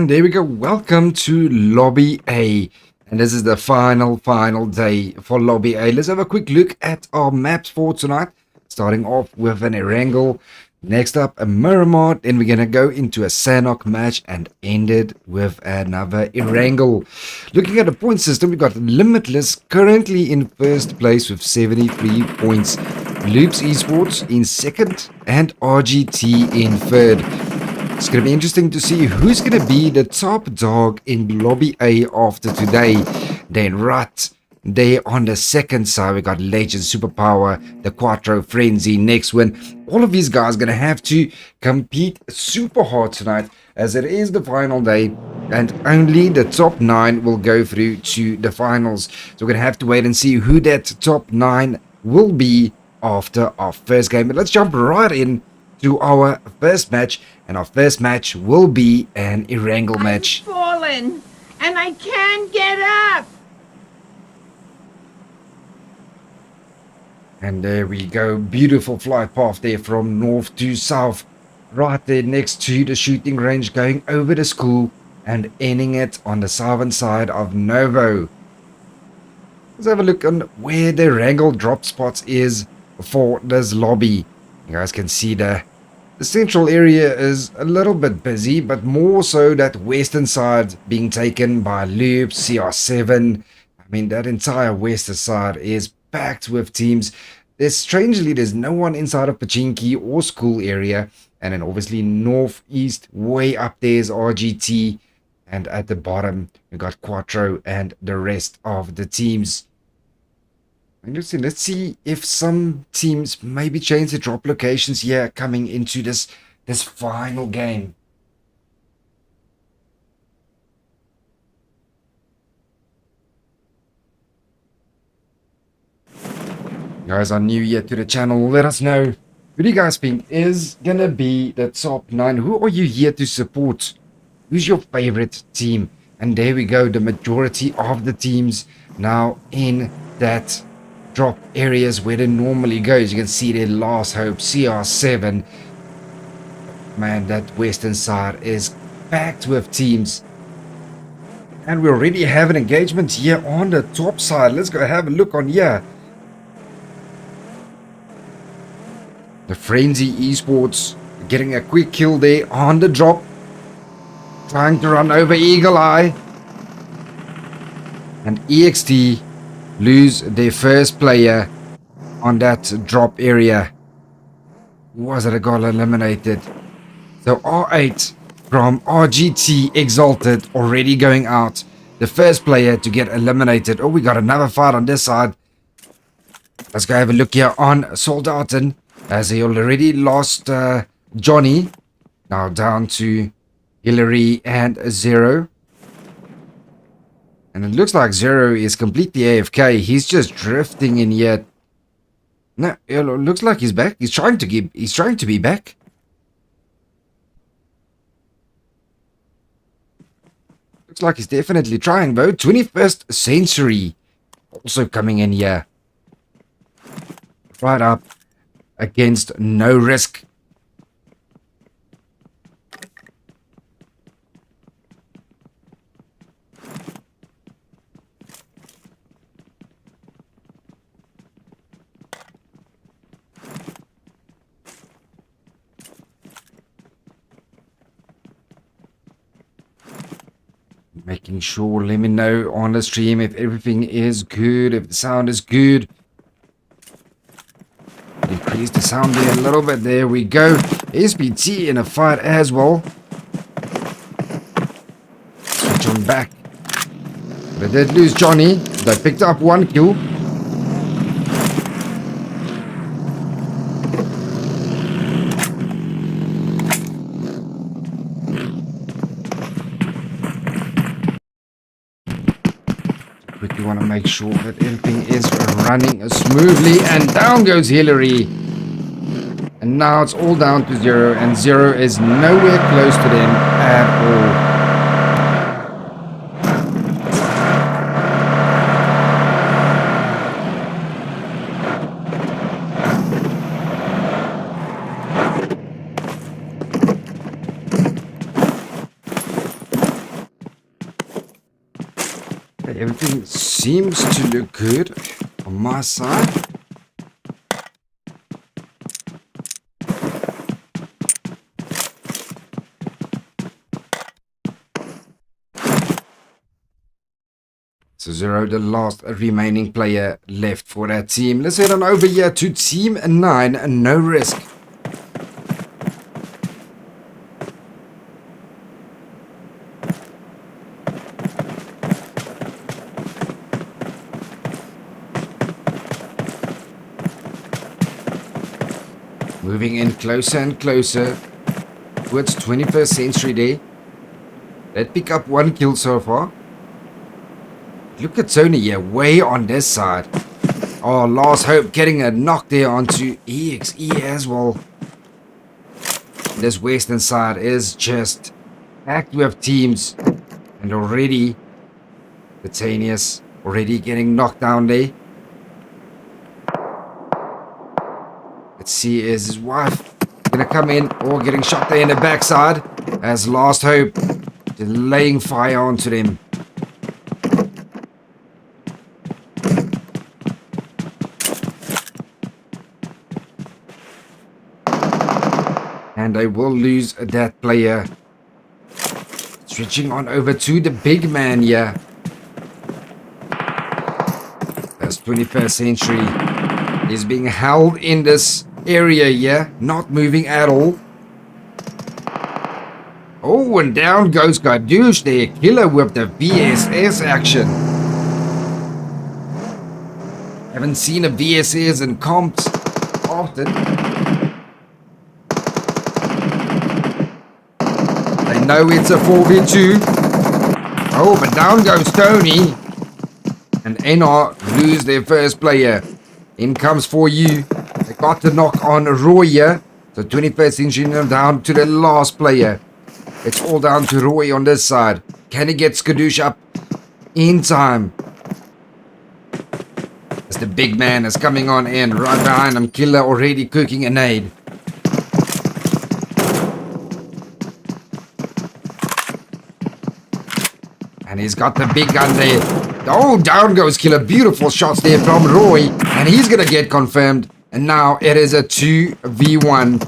And there we go. Welcome to Lobby A. And this is the final day for Lobby A. Let's have a quick look at our maps for tonight. Starting off with an Erangel. Next up, a Miramar. Then we're going to go into a Sanok match and end it with another Erangel. Looking at the point system, we've got Limitless currently in first place with 73 points. Loops Esports in second and RGT in third. It's going to be interesting to see who's going to be the top dog in Lobby A after today. Then right there on the second side, we got Legend, Superpower, the Quattro, Frenzy, Next Win. All of these guys are going to have to compete super hard tonight as it is the final day. And only the top 9 will go through to the finals. So we're going to have to wait and see who that top 9 will be after our first game. But let's jump right in to our first match, and our first match will be an Erangel match. I've fallen, and I can't get up. And there we go, beautiful flight path there from north to south, right there next to the shooting range, going over the school and ending it on the southern side of Novo. Let's have a look on where the Erangel drop spots is for this lobby. You guys can see the central area is a little bit busy, but more so that western side being taken by Loops, CR7. I mean, that entire western side is packed with teams. There's no one inside of Pachinki or school area. And then obviously northeast, way up there is RGT. And at the bottom, we got Quattro and the rest of the teams. Interesting. Let's see if some teams maybe change the drop locations here coming into this final game. You guys are new yet to the channel, let us know who do you guys think is gonna be the top 9. Who are you here to support? Who's your favorite team? And there we go, the majority of the teams now in that drop areas where they normally go. As you can see there, Last Hope, CR7. Man, that western side is packed with teams. And we already have an engagement here on the top side. Let's go have a look on here. The Frenzy Esports getting a quick kill there on the drop. Trying to run over Eagle Eye. And EXT lose their first player on that drop area. Who was it that got eliminated? So R8 from RGT Exalted already going out. The first player to get eliminated. Oh, we got another fight on this side. Let's go have a look here on Soldaten, as he already lost Johnny. Now down to Hillary and Zero. And it looks like Zero is completely AFK. He's just drifting in yet. No, it looks like he's back. He's trying to be back. Looks like he's definitely trying though. 21st Century also coming in here. Right up against No Risk. Making sure, let me know on the stream if everything is good, if the sound is good. Increase the sound there a little bit. There we go. SPT in a fight as well. Switch on back. They did lose Johnny. They picked up 1 kill. Quickly want to make sure that everything is running smoothly, and down goes Hillary. And now it's all down to Zero, and Zero is nowhere close to them at all. Everything seems to look good on my side. So Zero, the last remaining player left for that team. Let's head on over here to Team 9, No Risk. Moving in closer and closer towards 21st century there. They pick up 1 kill so far. Look at Tony here, way on this side. Oh, Last Hope getting a knock there onto EXE as well. This western side is just packed with teams. And already, Titanius already getting knocked down there. Let's see, is his wife gonna come in or getting shot there in the backside? As Last Hope laying fire onto them. And they will lose that player. Switching on over to the big man here. That's 21st century. Is being held in this area here. Not moving at all. Oh, and down goes Gadouche there. Killer with the VSS action. Haven't seen a VSS in comps often. No, it's a 4v2. Oh, but down goes Tony. And NR lose their first player. In comes For You. They got the knock on Roy here. So 21st century down to the last player. It's all down to Roy on this side. Can he get Skadoosh up in time? As the big man is coming on in. Right behind him, Killer already cooking a nade. And he's got the big gun there. Oh, down goes Killer. Beautiful shots there from Roy. And he's going to get confirmed. And now it is a 2v1.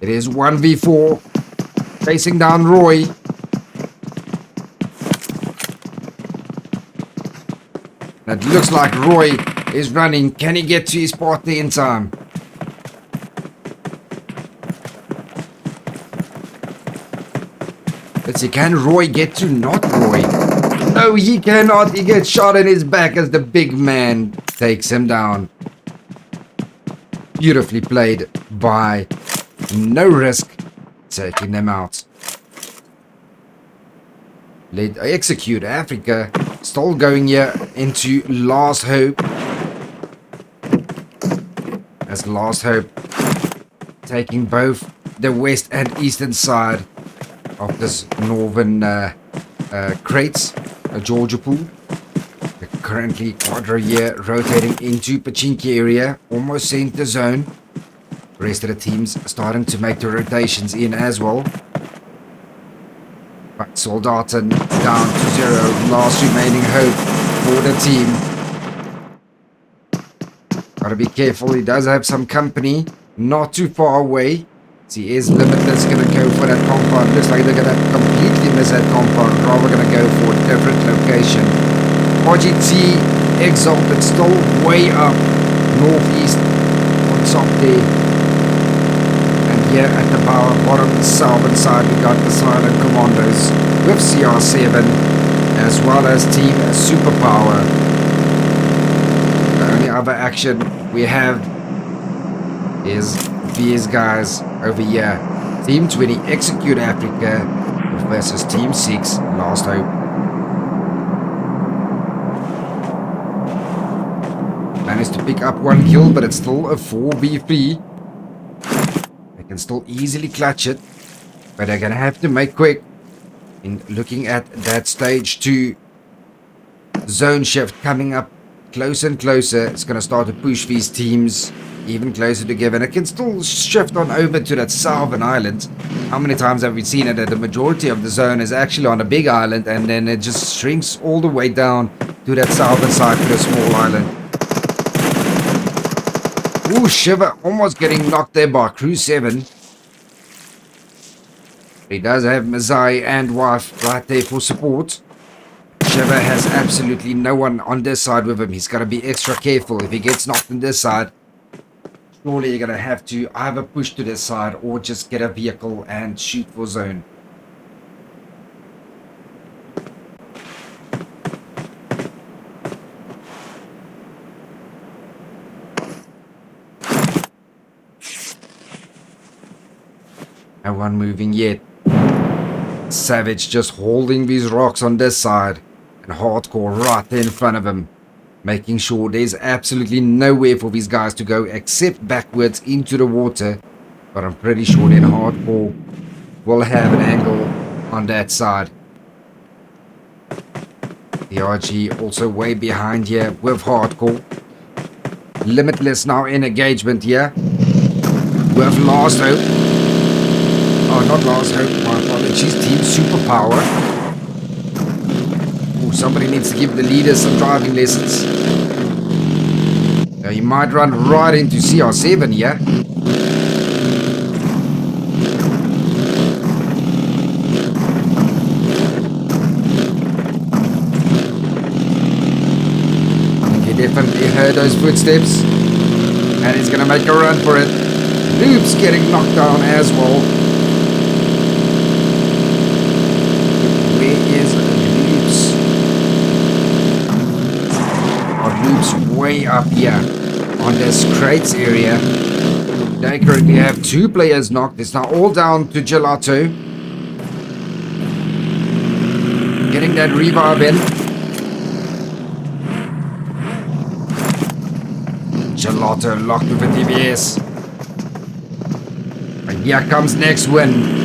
It is 1v4. Chasing down Roy. It looks like Roy is running. Can he get to his partner in time? Let's see, can Roy get to not Roy? No, he cannot. He gets shot in his back as the big man takes him down. Beautifully played by No Risk, taking them out. Let Execute Africa still going here into Last Hope. As Last Hope taking both the west and eastern side of this northern crates, Georgia pool. They're currently Quadra here rotating into Pachinki area, almost center zone. The rest of the teams starting to make the rotations in as well. But Soldaten down to 0, last remaining hope for the team. Gotta be careful, he does have some company, not too far away. He is Limitless going to go for that compound. Looks like they're going to completely miss that compound. Rather going to go for a different location. RGT Exalted still way up northeast on top there. And here at the bottom southern side we got the Silent Commandos with CR7 as well as Team Superpower. The only other action we have is these guys over here. Team 20 Execute Africa versus Team 6 Last Hope. Managed to pick up 1 kill, but it's still a 4v3. They can still easily clutch it, but they're gonna have to make quick. In looking at that stage 2 zone shift coming up closer and closer, it's gonna start to push these teams even closer together, and it can still shift on over to that southern island. How many times have we seen it that the majority of the zone is actually on a big island, and then it just shrinks all the way down to that southern side to the small island. Ooh, Shiver almost getting knocked there by Crew 7. He does have Mazai and wife right there for support. Shiver has absolutely no one on this side with him. He's got to be extra careful. If he gets knocked on this side, surely you're going to have to either push to this side or just get a vehicle and shoot for zone. No one moving yet. Savage just holding these rocks on this side and Hardcore right there in front of him, making sure there's absolutely nowhere for these guys to go except backwards into the water. But I'm pretty sure then Hardcore will have an angle on that side. The RG also way behind here with Hardcore. Limitless now in engagement here with Last Hope. Oh, not Last Hope, my apologies. Team Superpower. Oh, somebody needs to give the leaders some driving lessons. He might run right into CR7 here. He definitely heard those footsteps. And he's going to make a run for it. Loop's getting knocked down as well. Loops way up here on this crates area. They currently have 2 players knocked. It's now all down to Gelato. Getting that revive in. Gelato locked with a DBS. And here comes next win.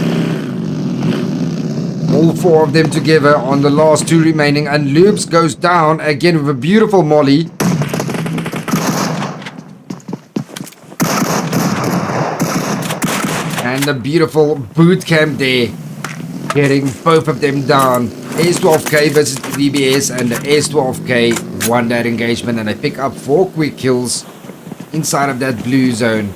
All 4 of them together on the last 2 remaining, and Loops goes down again with a beautiful molly. And the beautiful boot camp there, getting both of them down. S12K versus the DBS, and the S12K won that engagement, and they pick up 4 quick kills inside of that blue zone.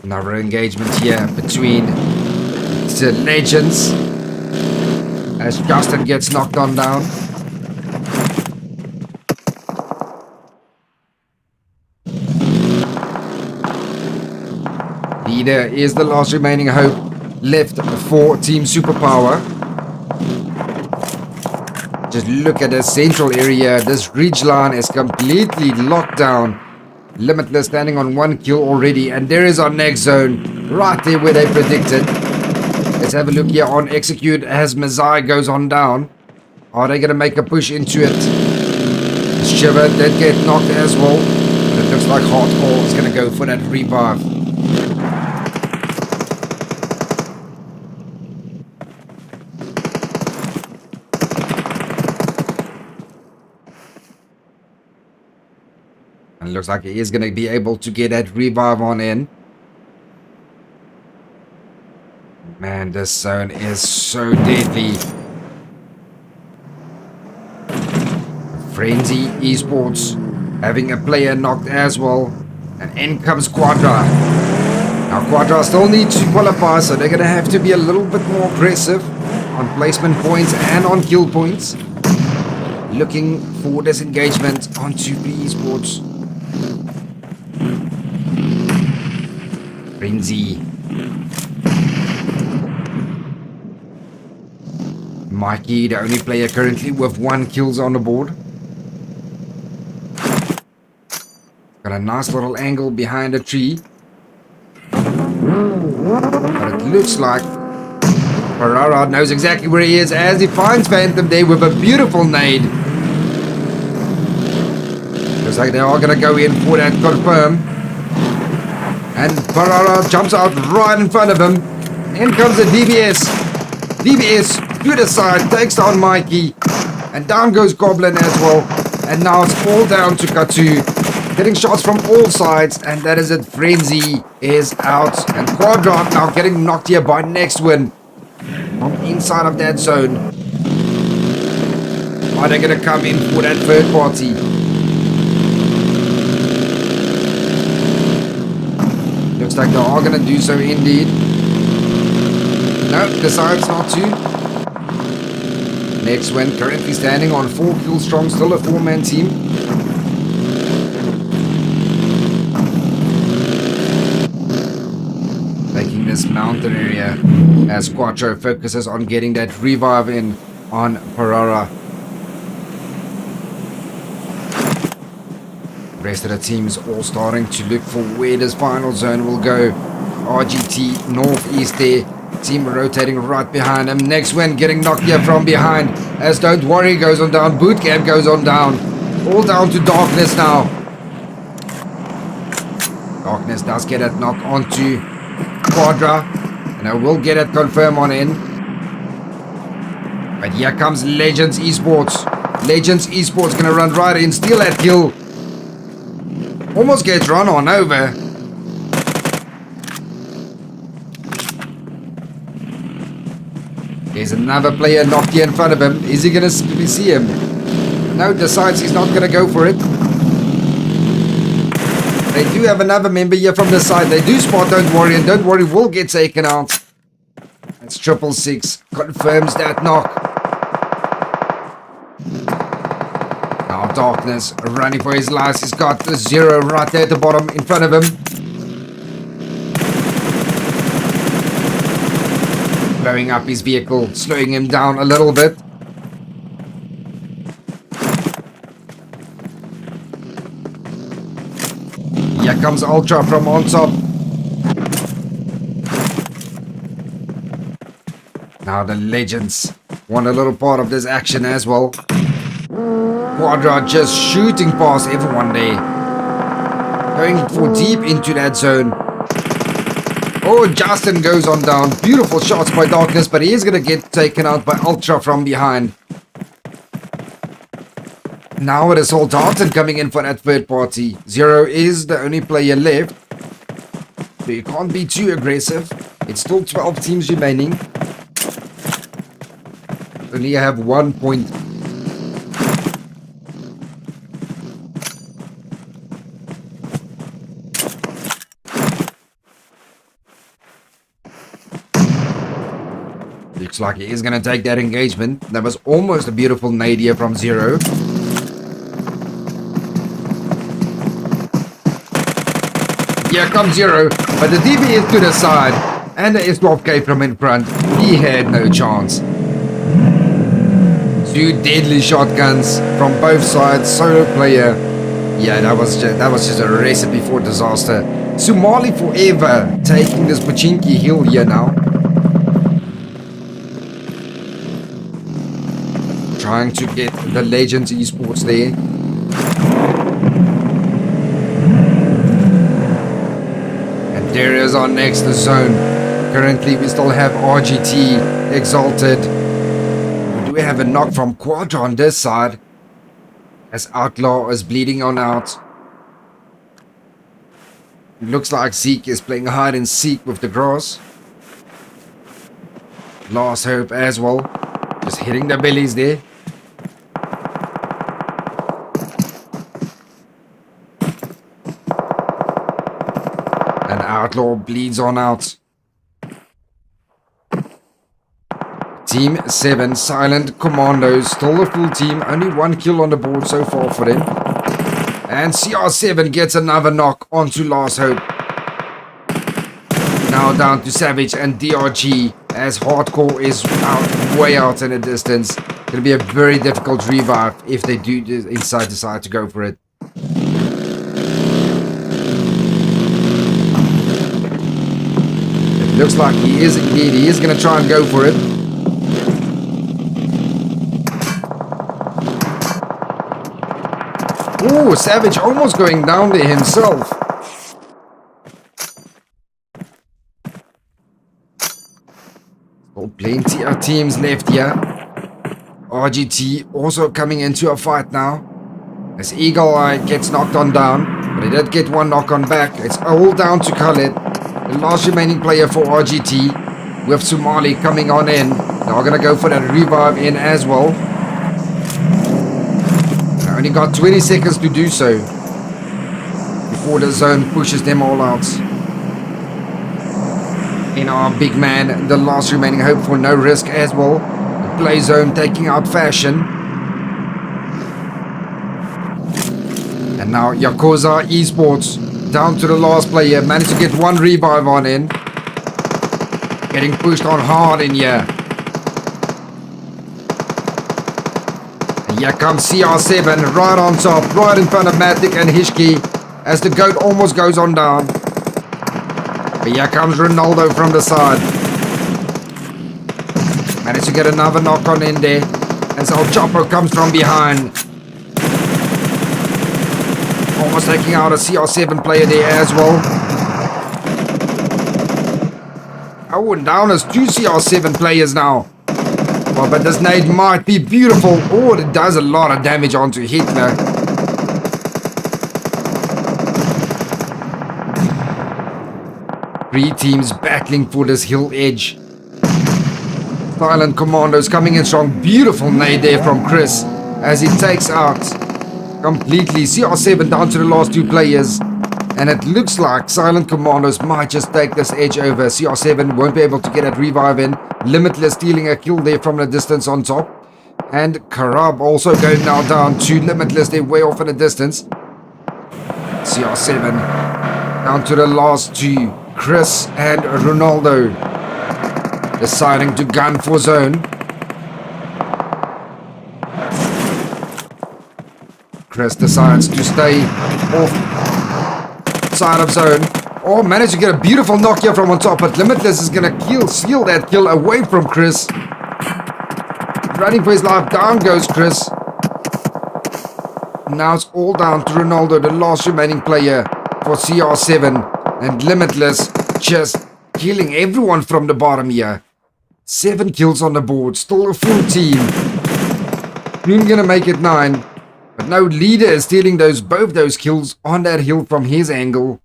Another engagement here between the legends as Justin gets knocked on down. Leader is the last remaining hope left for Team Superpower. Just look at the central area. This ridge line is completely locked down. Limitless standing on 1 kill already, and there is our next zone right there where they predicted. Let's have a look here on Execute as Mazai goes on down. Are they going to make a push into it? Shiver did get knocked as well, but it looks like Hardcore is going to go for that revive. And it looks like he is going to be able to get that revive on in. Man, this zone is so deadly. Frenzy Esports having a player knocked as well. And in comes Quadra. Now Quadra still needs to qualify, so they're going to have to be a little bit more aggressive on placement points and on kill points. Looking for this engagement onto the Esports. Frenzy. Mikey, the only player currently with 1 kills on the board. Got a nice little angle behind a tree. But it looks like Ferrara knows exactly where he is as he finds Phantom there with a beautiful nade. Looks like they are going to go in for that confirm. And Ferrara jumps out right in front of him. In comes the DBS. DBS to the side, takes down Mikey. And down goes Goblin as well. And now it's all down to Katu. Getting shots from all sides. And that is it. Frenzy is out. And Quadra now getting knocked here by Next Win. From inside of that zone. Are they going to come in for that third party? Looks like they are going to do so indeed. No, decides not to. Next Win currently standing on 4 kills strong, still a 4-man team. Taking this mountain area as Quattro focuses on getting that revive in on Parara. The rest of the teams all starting to look for where this final zone will go. RGT northeast there. Team rotating right behind him. Next Win getting knocked here from behind as Don't Worry goes on down. Bootcamp goes on down. All down to Darkness now. Darkness does get it knocked onto Quadra. And I will get it confirmed on in. But here comes Legends Esports. Legends Esports gonna run right in. Steal that kill. Almost gets run on over. There's another player knocked here in front of him. Is he going to see him? No, decides he's not going to go for it. They do have another member here from the side. They do spot Don't Worry, and Don't Worry will get taken out. That's 666. Confirms that knock. Now Darkness running for his life. He's got the 0 right there at the bottom in front of him. Blowing up his vehicle, slowing him down a little bit. Here comes Ultra from on top. Now the Legends want a little part of this action as well. Quadra just shooting past everyone there. Going for deep into that zone. Oh, Justin goes on down. Beautiful shots by Darkness, but he is going to get taken out by Ultra from behind. Now it is all Darton coming in for that third party. 0 is the only player left. So you can't be too aggressive. It's still 12 teams remaining. Only have 1 point. Looks like he is going to take that engagement. That was almost a beautiful nade here from 0. Here comes 0, but the DB is to the side. And the S12K from in front. He had no chance. 2 deadly shotguns from both sides. Solo player. Yeah, that was just a recipe for disaster. Somali forever taking this Pachinki hill here now. Trying to get the Legends Esports there. And there is our next zone. Currently we still have RGT Exalted. We do have a knock from Quadra on this side. As Outlaw is bleeding on out. It looks like Zeke is playing hide and seek with the grass. Last Hope as well. Just hitting the bellies there. Outlaw bleeds on out. Team 7, Silent Commandos, still a full team. Only 1 kill on the board so far for them. And CR7 gets another knock onto Last Hope. Now down to Savage and DRG as Hardcore is out, way out in the distance. Going to be a very difficult revive if they do decide to go for it. Looks like he is indeed. He is going to try and go for it. Oh, Savage almost going down there himself. Oh, plenty of teams left here. RGT also coming into a fight now. As Eagle Eye gets knocked on down, but he did get one knock on back. It's all down to Khaled, the last remaining player for RGT, with Somali coming on in. Now we're going to go for that revive in as well. I only got 20 seconds to do so before the zone pushes them all out. In our big man, the last remaining hope for no risk as well. The play zone taking out Fashion. And now Yakuza Esports down to the last player. Managed to get one revive on in. Getting pushed on hard in here. And here comes CR7 right on top, right in front of Matic and Hishki as the goat almost goes on down. But here comes Ronaldo from the side. Managed to get another knock on in there as El Chapo comes from behind. Almost taking out a CR7 player there as well. Oh, and down as 2 CR7 players now. Well, but this nade might be beautiful. Oh, it does a lot of damage onto Hitler. Three teams battling for this hill edge. Silent Commandos coming in strong. Beautiful nade there from Chris as he takes out completely CR7 down to the last two players. And it looks like Silent Commandos might just take this edge over. CR7 won't be able to get that revive in. Limitless stealing a kill there from the distance on top. And Karab also going now down to Limitless. They're way off in the distance. CR7 down to the last two. Chris and Ronaldo deciding to gun for zone. Chris decides to stay off side of zone. Oh, managed to get a beautiful knock here from on top, but Limitless is going to seal that kill away from Chris. Running for his life, down goes Chris. Now it's all down to Ronaldo, the last remaining player for CR7. And Limitless just killing everyone from the bottom here. 7 kills on the board, still a full team. Noon gonna make it 9. But no, Leader is stealing both those kills on that hill from his angle.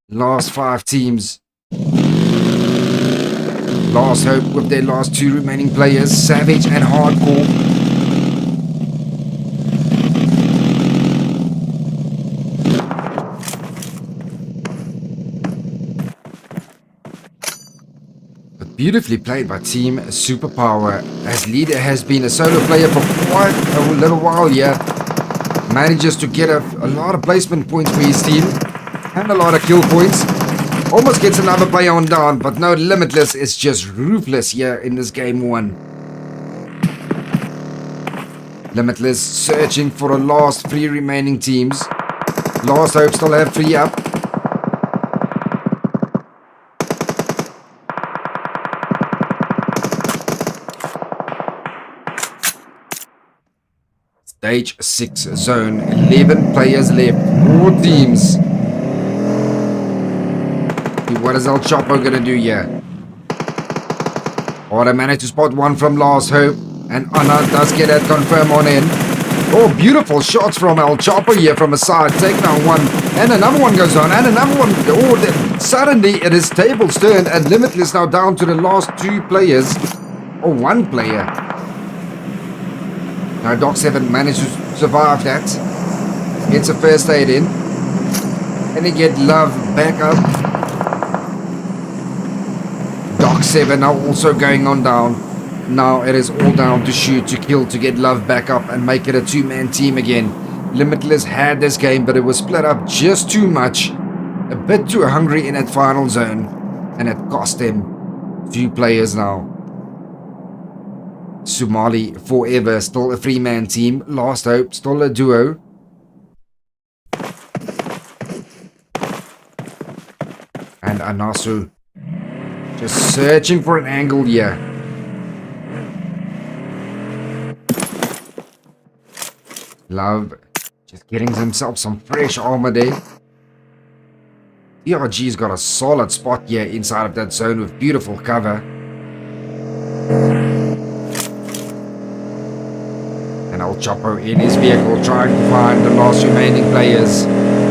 Last 5 teams. Last hope with their last 2 remaining players, Savage and Hardcore. Beautifully played by Team Superpower, as Leader has been a solo player for quite a little while here. Manages to get a lot of placement points for his team and a lot of kill points. Almost gets another player on down, but no, Limitless is just ruthless here in this game 1. Limitless searching for the last 3 remaining teams. Last hope still have 3 up. Stage 6 zone, 11 players left, 4 teams. What is El Chapo gonna do here? Oh, they managed to spot one from Last Hope, and Anna does get that confirm on in. Oh, beautiful shots from El Chapo here from a side, taking down one, and another one goes on, and another one. Oh, suddenly it is tables turned, and Limitless now down to the last 2 players, or 1 player. Now Doc 7 managed to survive that. Gets a first aid in. And he get Love back up. Doc 7 now also going on down. Now it is all down to shoot, to kill, to get Love back up and make it a 2-man team again. Limitless had this game, but it was split up just too much. A bit too hungry in that final zone. And it cost him 2 players now. Somali forever, still a 3-man team. Last Hope, still a duo. And Anasu just searching for an angle here. Love just getting himself some fresh armor there. ERG's got a solid spot here inside of that zone with beautiful cover. Choppo in his vehicle trying to find the last remaining players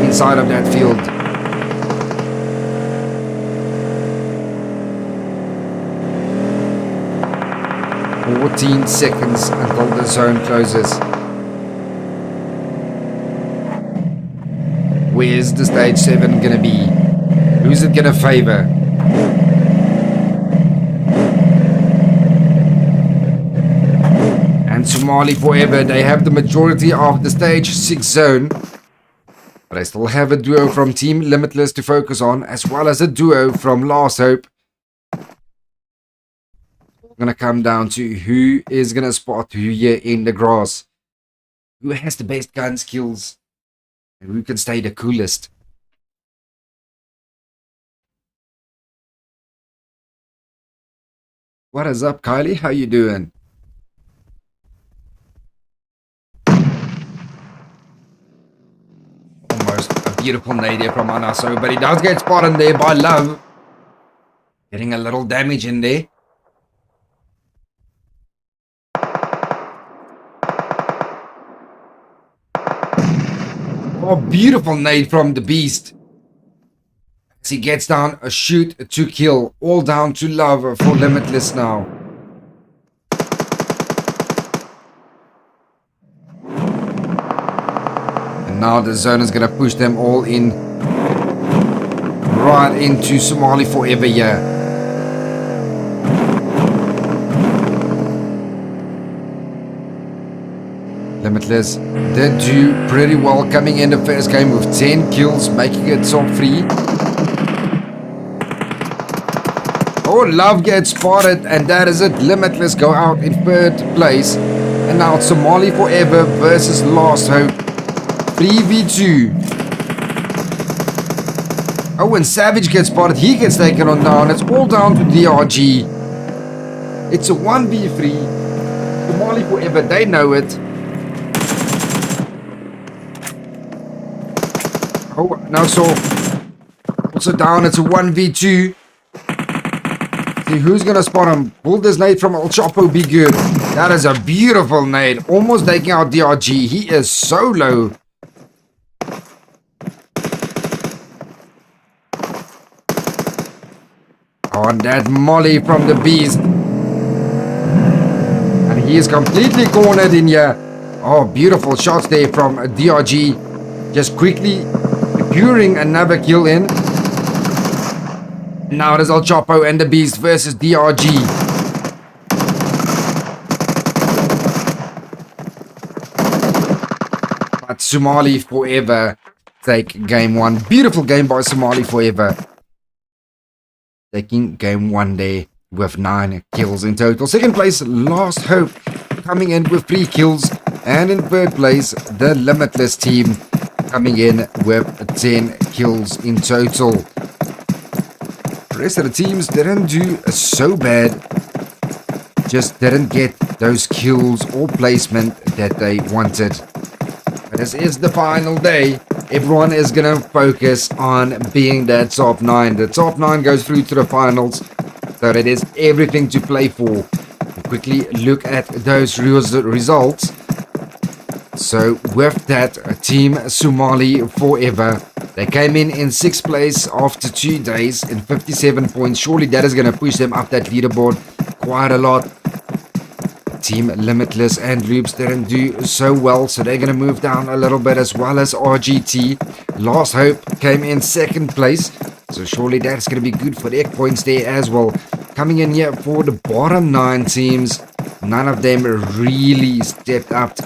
inside of that field. "14 seconds until the zone closes." Where's the stage 7 gonna be? Who's it gonna favor? And Somali forever, they have the majority of the stage 6 zone. But I still have a duo from Team Limitless to focus on, as well as a duo from Last Hope. It's gonna come down to who is gonna spot who here in the grass. Who has the best gun skills? And who can stay the coolest? What is up, Kylie? How you doing? Almost a beautiful nade there from Anaso, but he does get spotted there by Love. Getting a little damage in there. Oh, beautiful nade from the Beast. As he gets down a shoot to kill. All down to Love for Limitless now. And now the zone is going to push them all in. Right into Somali forever, yeah. Limitless did do pretty well coming in the first game with 10 kills, making it top 3. Oh, Love gets spotted, and that is it. Limitless go out in 3rd place. And now it's Somali forever versus Last Hope. 3v2. Oh, and Savage gets spotted. He gets taken on down. It's all down to DRG. It's a 1v3. Somali forever, they know it. Oh, now so also down. It's a 1v2. See who's gonna spot him. Will this nade from El Chapo be good? That is a beautiful nade. Almost taking out DRG. He is so low. Oh, and that molly from the Beast. And he is completely cornered in here. Oh, beautiful shots there from DRG. Just quickly securing another kill in. Now it is El Chapo and the Beast versus DRG. But Somali forever take game 1. Beautiful game by Somali forever. Taking game 1 there with 9 kills in total. 2nd place, Last Hope, coming in with 3 kills. And in 3rd place, the Limitless team, coming in with 10 kills in total. The rest of the teams didn't do so bad. Just didn't get those kills or placement that they wanted. But this is the final day. Everyone is going to focus on being that top 9. The top 9 goes through to the finals. So it is everything to play for. We'll quickly look at those results. So with that, Team Somali forever, they came in 6th place after 2 days in 57 points. Surely that is going to push them up that leaderboard quite a lot. Team Limitless and Loops didn't do so well, so they're going to move down a little bit, as well as RGT. Last Hope came in 2nd place, so surely that's going to be good for their points there as well. Coming in here for the bottom 9 teams, none of them really stepped up.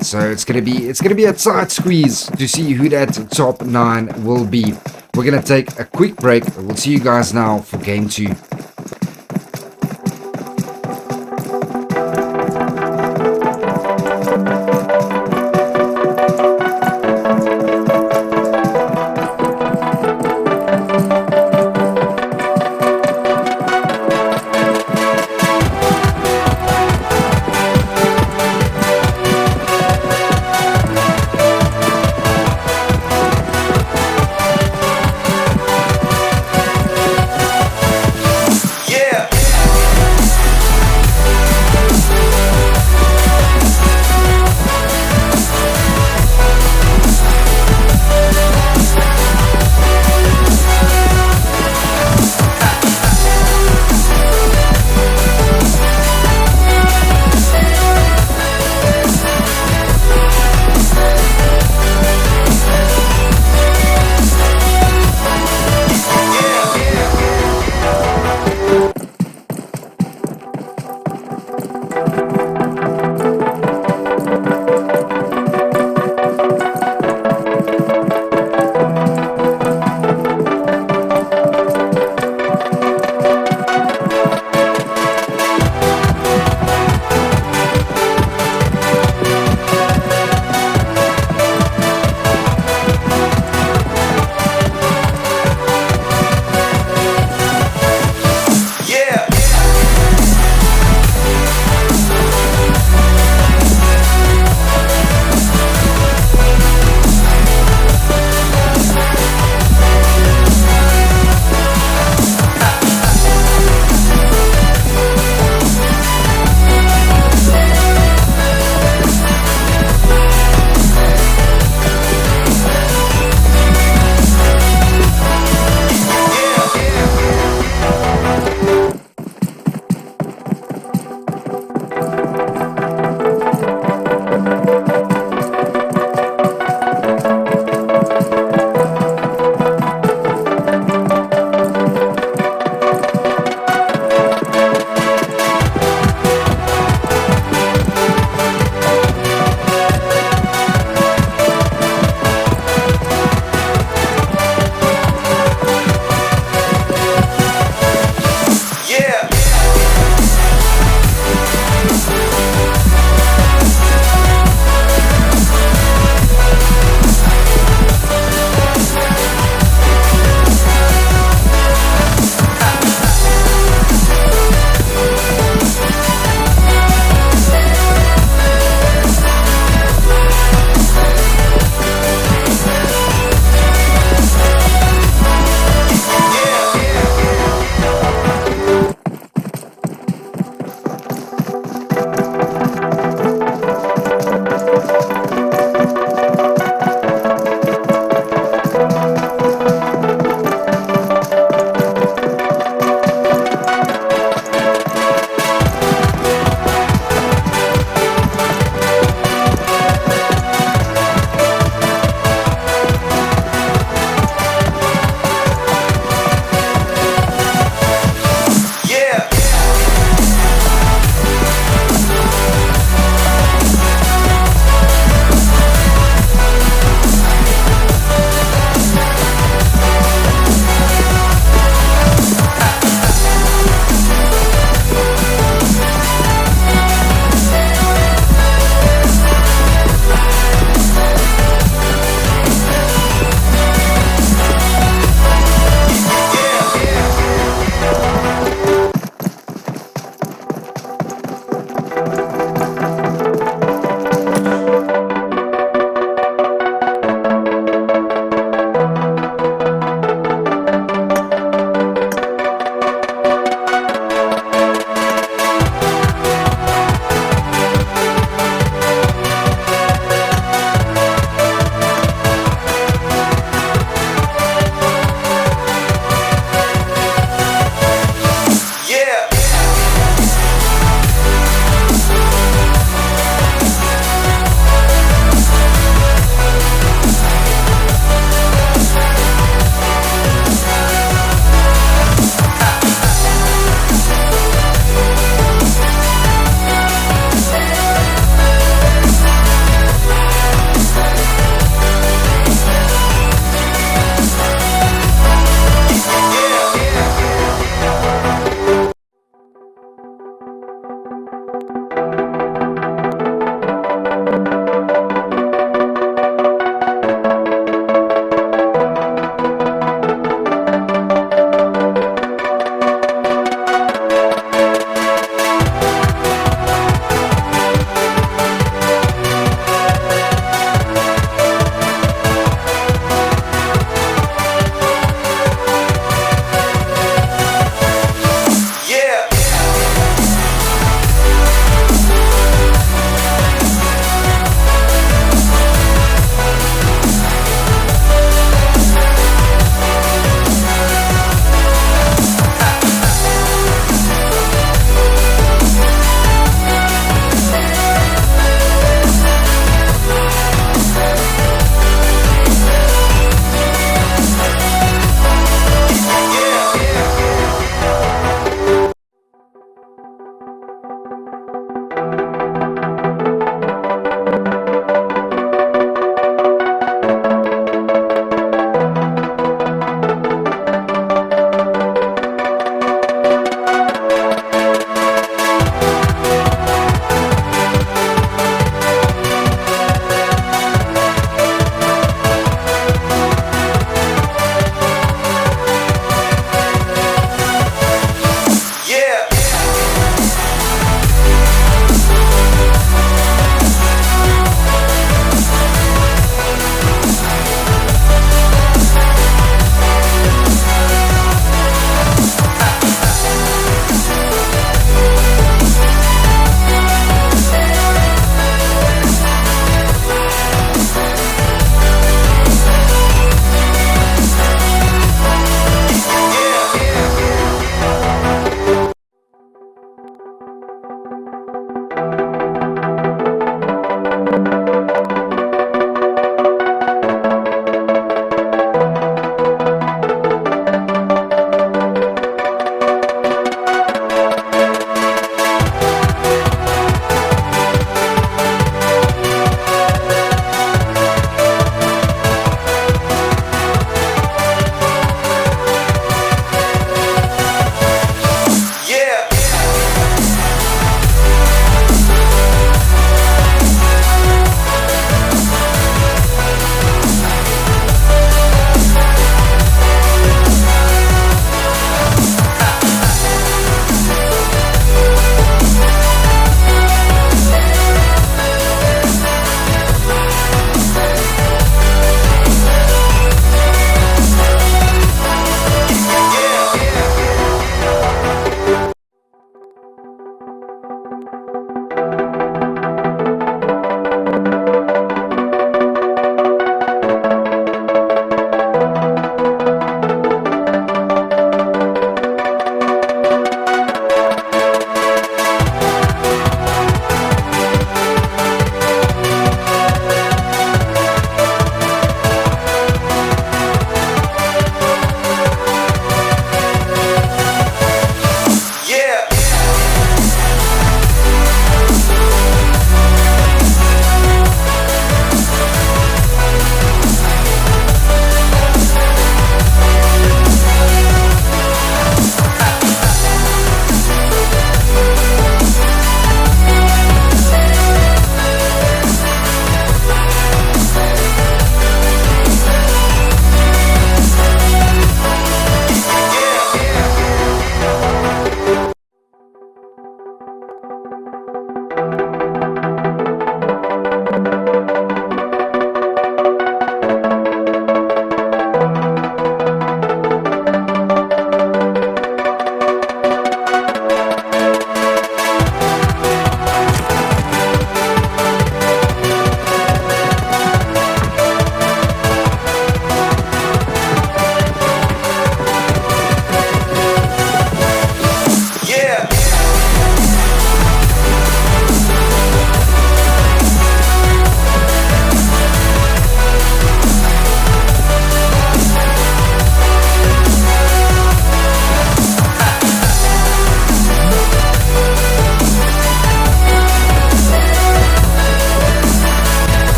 So it's gonna be a tight squeeze to see who that top 9 will be. We're gonna take a quick break. We'll see you guys now for game 2.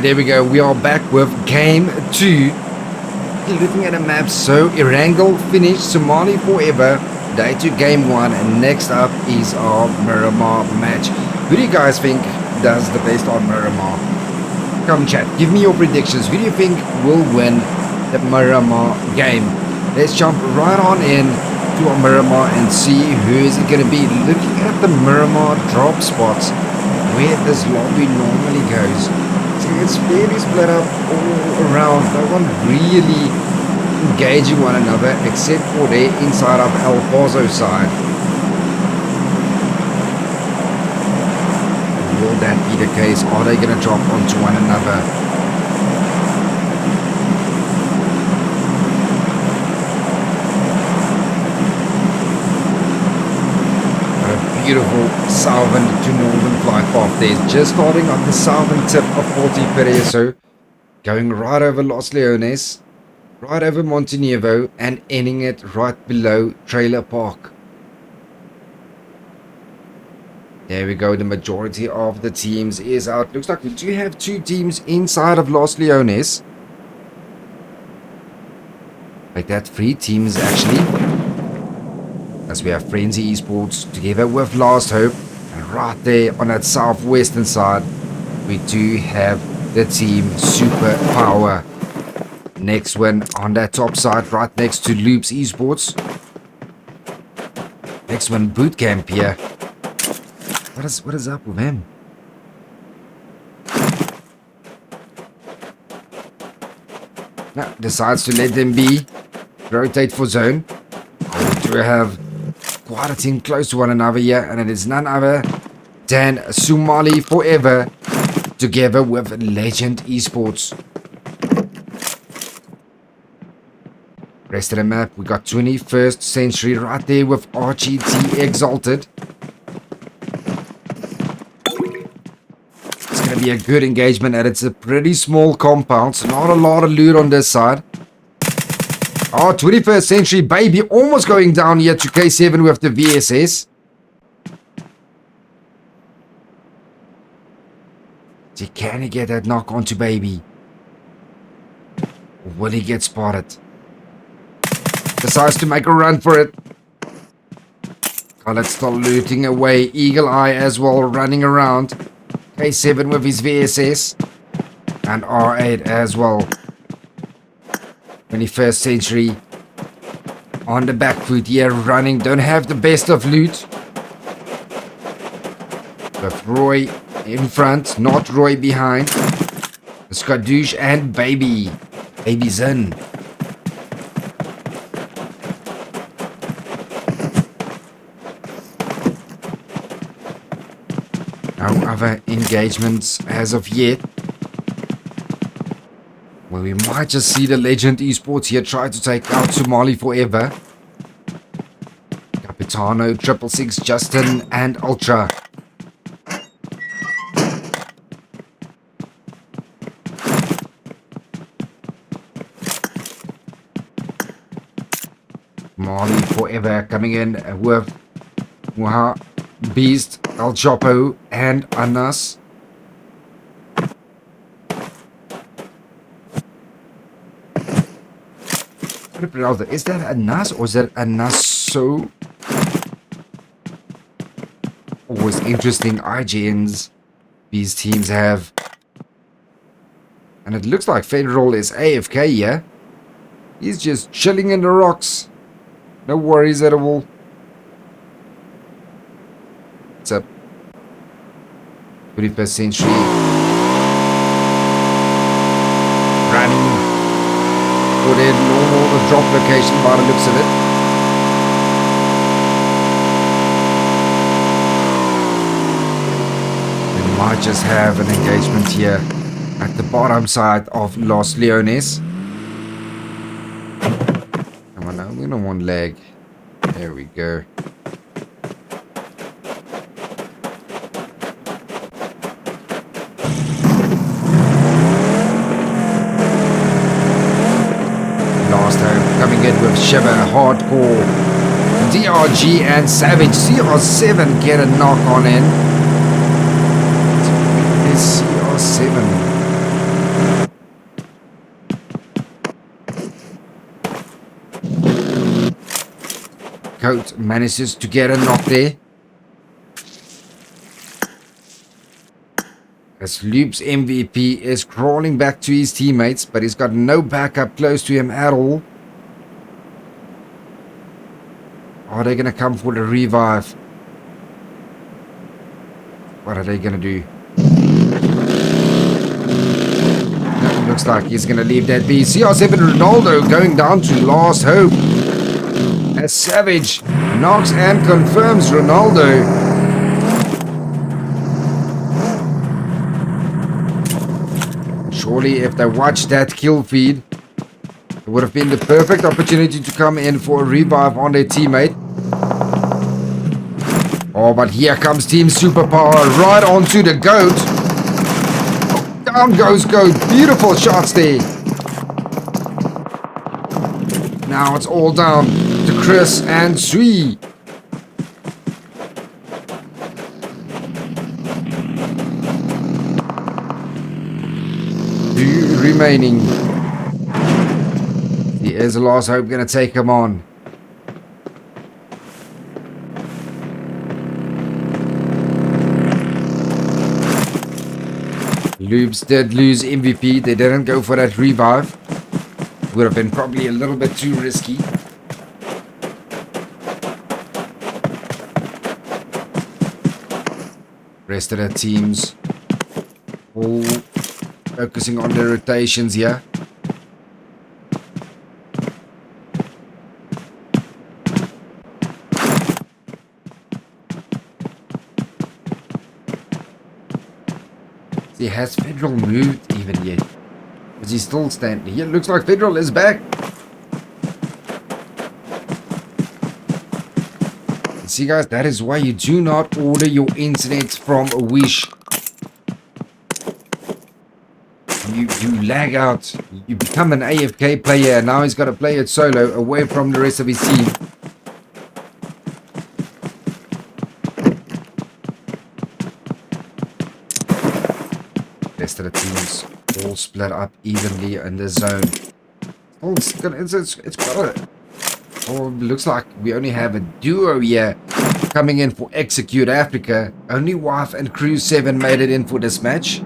Alright, there we go. We are back with game 2. Looking at a map, so Erangel finished, Somali forever. Day 2, game 1, and next up is our Miramar match. Who do you guys think does the best on Miramar? Come chat, give me your predictions. Who do you think will win the Miramar game? Let's jump right on in to our Miramar and see who is it going to be. Looking at the Miramar drop spots, where this lobby normally goes. See, it's fairly split up all around. No one really engaging one another except for their inside of El Paso side. Will that be the case? Are they going to drop onto one another? Beautiful southern to northern flight path there, just starting on the southern tip of Forte Pereso, going right over Los Leones, right over Montenuevo, and ending it right below Trailer Park. There we go, the majority of the teams is out. Looks like we do have 2 teams inside of Los Leones. Like that, 3 teams actually. As we have Frenzy Esports together with Last Hope, and right there on that southwestern side we do have the team Superpower. Next one on that top side right next to Loops Esports. Next one Bootcamp here. What is up with him? Now decides to let them be. Rotate for zone. We do have quite a team close to one another here, and it is none other than Somali Forever together with Legend Esports. Rest of the map, we got 21st Century right there with RGT Exalted. It's going to be a good engagement, and it's a pretty small compound, so not a lot of loot on this side. Oh, 21st Century Baby almost going down here to K7 with the VSS. So can he get that knock onto Baby? Or will he get spotted? Decides to make a run for it. Let's start looting away. Eagle Eye as well running around. K7 with his VSS. And R8 as well. 21st Century on the back foot here, running, don't have the best of loot. With Roy in front, not Roy behind. Skadoosh and Baby's in. No other engagements as of yet. Well, we might just see the Legend Esports here try to take out Somali Forever. Capitano, 666, Justin, and Ultra. Somali Forever coming in with Muha, Beast, El Chapo, and Anas. Is that a Nas or is that a Naso? Always interesting IGNs these teams have. And it looks like Federal is AFK, yeah? He's just chilling in the rocks. No worries at all. What's up? 21st Century. Running for their normal drop location by the looks of it. We might just have an engagement here at the bottom side of Los Leones. Come on now, we don't want lag. There we go. Coming in with Shiver, Hardcore, DRG, and Savage. CR7 get a knock on in. Is CR7 Coat manages to get a knock there. As Loop's MVP is crawling back to his teammates, but he's got no backup close to him at all. Are they going to come for the revive? What are they going to do? No, looks like he's going to leave that be. CR7 Ronaldo going down to last hope. As Savage knocks and confirms Ronaldo. Surely if they watched that kill feed, it would have been the perfect opportunity to come in for a revive on their teammate. Oh, but here comes Team Superpower right onto the GOAT. Down goes GOAT. Beautiful shots there. Now it's all down to Chris and Sui. Two remaining. Here's the last hope going to take him on. Loops did lose MVP. They didn't go for that revive. Would have been probably a little bit too risky. Rest of the teams all focusing on their rotations here. Has Federal moved even yet? Is he still standing? Here, looks like Federal is back. See guys, that is why you do not order your internet from Wish. You lag out. You become an AFK player and now he's got to play it solo away from the rest of his team. Rest of the teams all split up evenly in the zone. Oh, it's quite a... Oh, looks like we only have a duo here coming in for Execute Africa. Only Wife and Crew 7 made it in for this match.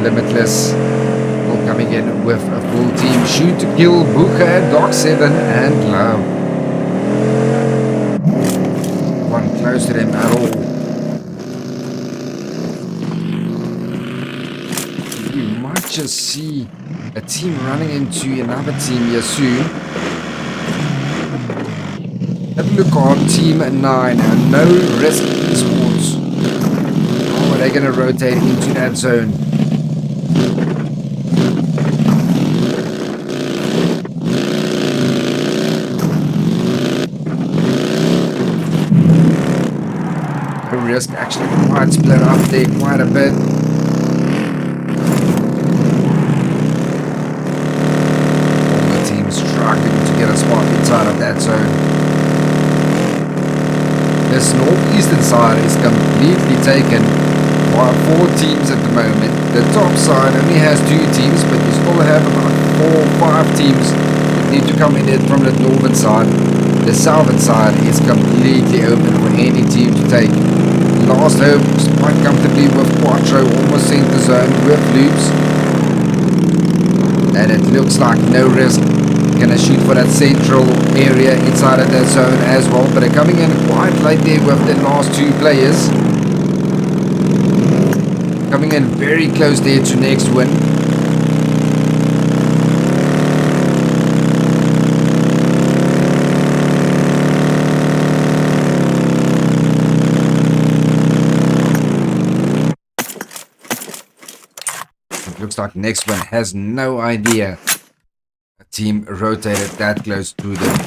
Limitless all coming in with a full team. Shoot to kill, Buka, Doc 7 and Love. One close to them at all. You might just see a team running into another team here soon. Have a look on Team 9 and No Risk Esports. Oh, they're going to rotate into that zone. Risk actually quite split up there quite a bit. All the teams struggling to get a spot inside of that zone. This northeastern side is completely taken by 4 teams at the moment. The top side only has 2 teams, but you still have about 4 or 5 teams that need to come in it from the northern side. The southern side is completely open for any team to take. Last hope quite comfortably with Quattro, almost sent the zone with Loops. And it looks like No Risk gonna shoot for that central area inside of that zone as well. But they're coming in quite late there with the last 2 players. Coming in very close there to next win. Looks like next one has no idea a team rotated that close to them.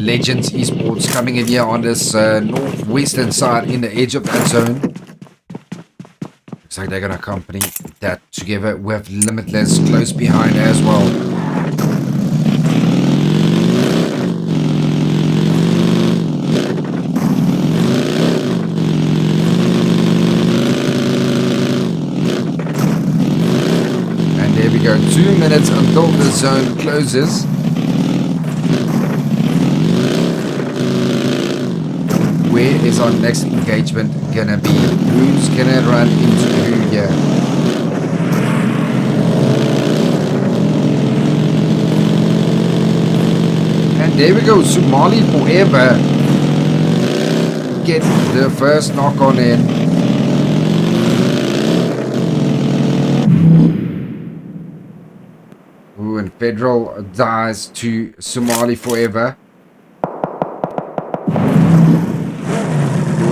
Legends Esports coming in here on this northwestern side in the edge of that zone. Looks like they're going to accompany that together with Limitless close behind as well. And there we go. 2 minutes until the zone closes. Where is our next engagement gonna be? Who's gonna run into who here? And there we go, Somali forever. Get the first knock on in. Ooh, and Federal dies to Somali forever.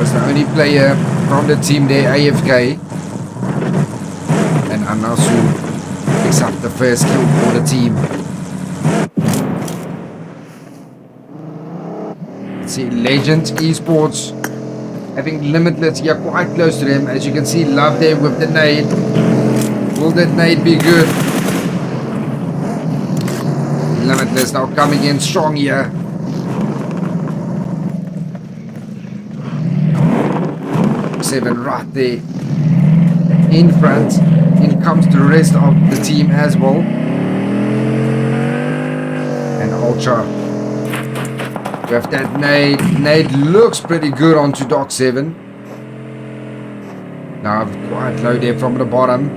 The only player from the team there, AFK, and Anasu picks up the first kill for the team. Let's see, Legend Esports having Limitless here quite close to them. As you can see, Love there with the nade. Will that nade be good? Limitless now coming in strong here. Seven right there in front. In comes the rest of the team as well. And Ultra with that nade. Nade looks pretty good onto Doc 7. Now quite low there from the bottom.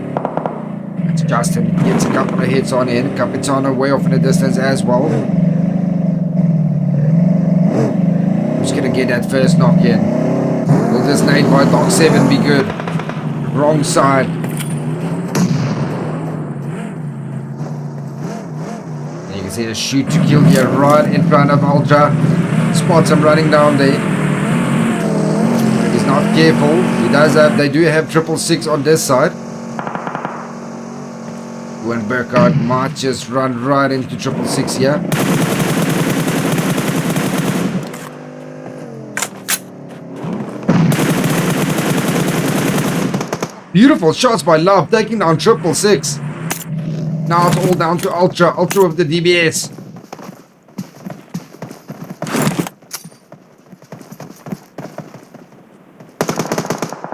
It's Justin gets a couple of hits on in. Capitano way off in the distance as well. Who's gonna get that first knock in? Will this nade by Doc 7 be good? Wrong side. And you can see the shoot to kill here right in front of Ultra. Spots him running down there. He's not careful. They do have 666 on this side. When Burkhardt might just run right into 666 here. Beautiful shots by Love, taking down 666. Now it's all down to Ultra. Ultra with the DBS.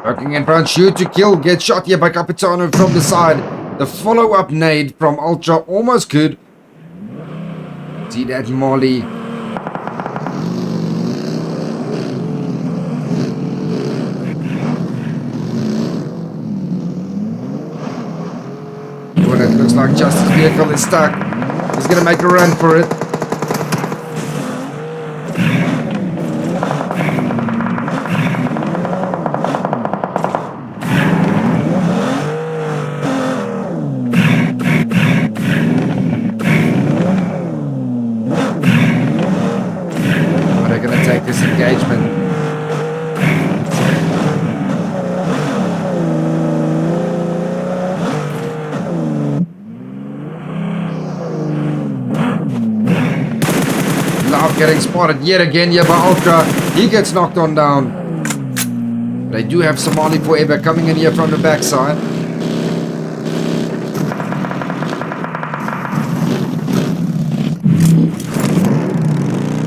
Working in front, shoot to kill. Gets shot here by Capitano from the side. The follow-up nade from Ultra, almost good. See that Molly. It looks like Justice's vehicle is stuck. He's gonna make a run for it. Are they gonna take this engagement? Getting spotted yet again here by Ultra. He gets knocked on down. They do have Somali forever coming in here from the backside.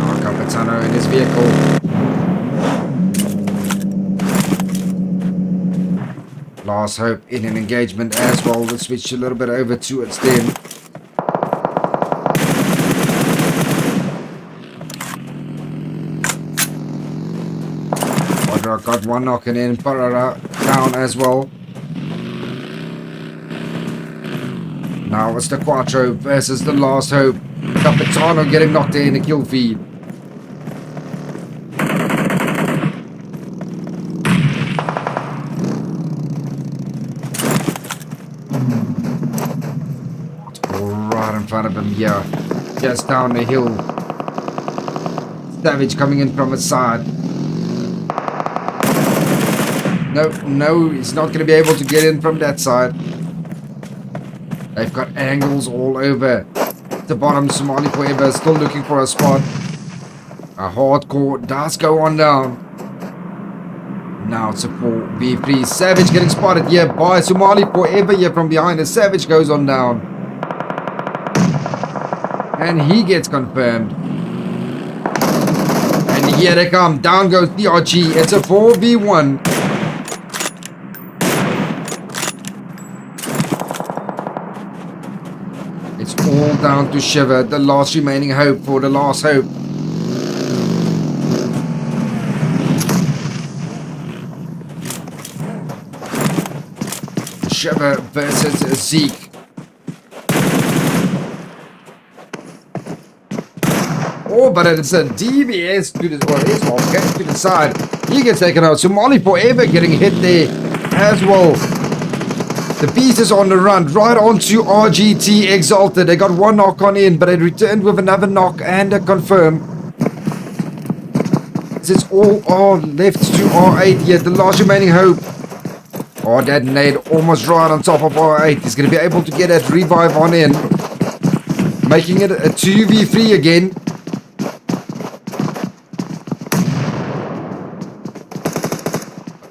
Oh, Capitano in his vehicle. Last hope in an engagement as well. We'll switch a little bit over towards them. Got one knocking in, Parara down as well. Now it's the Quattro versus the last hope. Capitano getting knocked in the kill feed. Right in front of him here. Just down the hill. Savage coming in from his side. No, he's not going to be able to get in from that side. They've got angles all over the bottom. Somali forever still looking for a spot. A hardcore does go on down. Now it's a 4v3. Savage getting spotted here by Somali forever here from behind. As Savage goes on down. And he gets confirmed. And here they come. Down goes TRG. It's a 4v1. It's all down to Shiver, the last remaining hope for the last hope. Shiver versus Zeke. Oh, but it's a DBS to the, or S1 to the side. He gets taken out. Somali forever getting hit there as well. The beast is on the run, right onto RGT Exalted. They got one knock on in, but they returned with another knock and a confirm. It's all left to R8 yet, the last remaining hope. Oh, that nade almost right on top of R8. He's going to be able to get that revive on in. Making it a 2v3 again.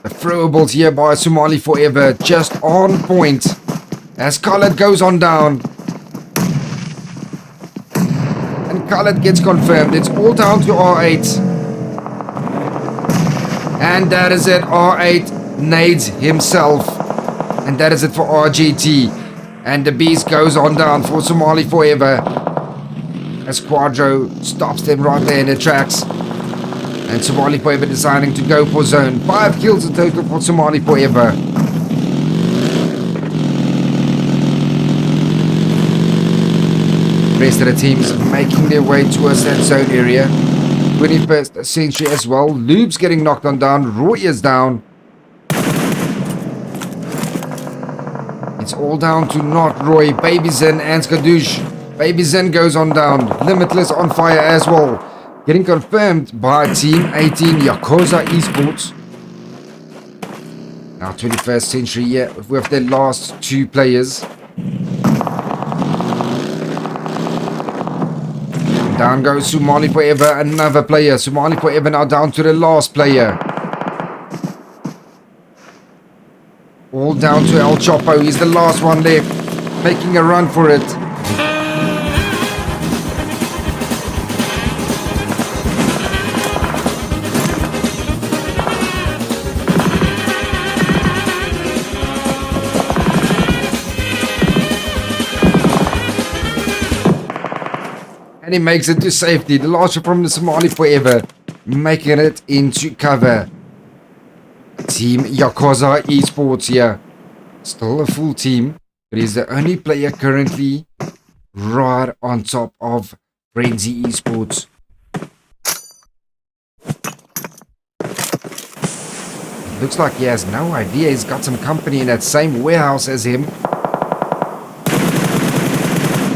The throwables here by Somali forever. Just on point. As Khaled goes on down. And Khaled gets confirmed. It's all down to R8. And that is it. R8 nades himself, and that is it for RGT. And the beast goes on down for Somali forever as Quadro stops them right there in the tracks. And Somali forever deciding to go for zone. 5 kills in total for Somali forever. The rest of the teams making their way towards that zone area. 21st century as well. Loop's getting knocked on down. Roy is down. It's all down to not Roy, Baby Zen and Skadoosh. Baby Zen goes on down. Limitless on fire as well. Getting confirmed by Team 18 Yakuza Esports. Now 21st century here with their last 2 players. Down goes Somali forever, another player. Somali forever now down to the last player. All down to El Chopo. He's the last one left. Making a run for it. And he makes it to safety. The last one from the Somali forever. Making it into cover. Team Yakuza Esports here. Still a full team, but he's the only player currently right on top of Frenzy Esports. It looks like he has no idea he's got some company in that same warehouse as him.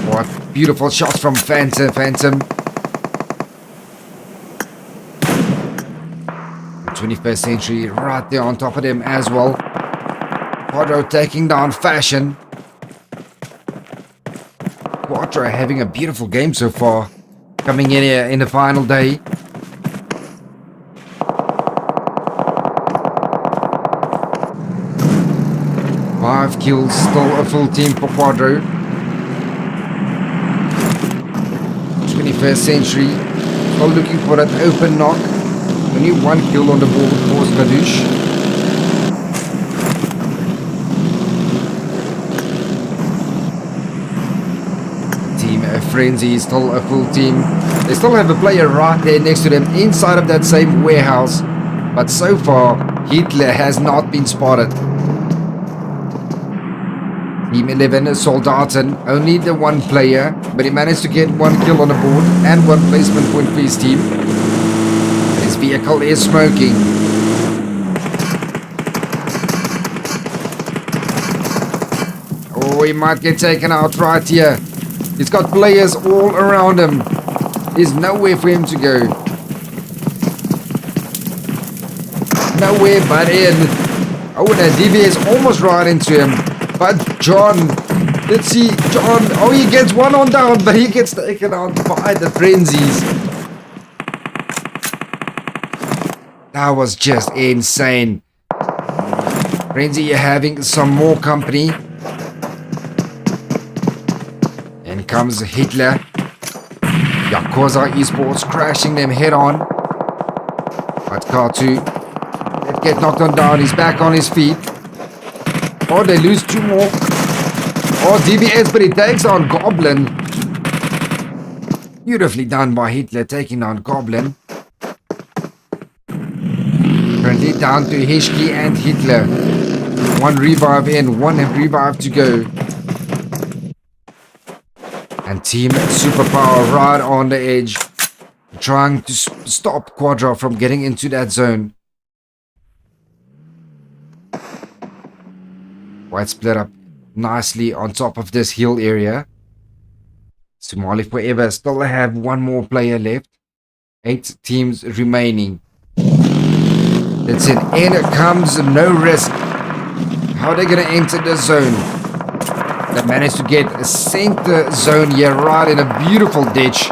What beautiful shots from Phantom. 21st century right there on top of them as well. Quadro taking down Fashion. Quadro having a beautiful game so far. Coming in here in the final day. Five kills, still a full team for Quadro. 21st century, still looking for that open knock. Only 1 kill on the board for Skadoosh. Team Frenzy is still a full team. They still have a player right there next to them inside of that same warehouse. But so far, Hitler has not been spotted. Team 11 Soldaten, only the 1 player, but he managed to get 1 kill on the board and 1 placement point for his team. His vehicle is smoking. Oh, he might get taken out right here. He's got players all around him. There's nowhere for him to go. Nowhere but in. Oh, that DV is almost right into him. But John, let's see, John, oh, he gets 1 on down, but he gets taken out by the Frenzies. That was just insane. Frenzy, you're having some more company. In comes Hitler. Yakuza Esports crashing them head on. But K2, let's get knocked on down. He's back on his feet. Oh, they lose 2 more. Oh, DBS, but he takes on Goblin. Beautifully done by Hitler, taking on Goblin. Currently down to Hishki and Hitler. 1 revive in, 1 revive to go. And Team Superpower right on the edge. Trying to stop Quadra from getting into that zone. White split up nicely on top of this hill area. Somali Forever still have 1 more player left. 8 teams remaining. That's it. In comes No Risk. How are they going to enter the zone? They managed to get a center zone here, right in a beautiful ditch.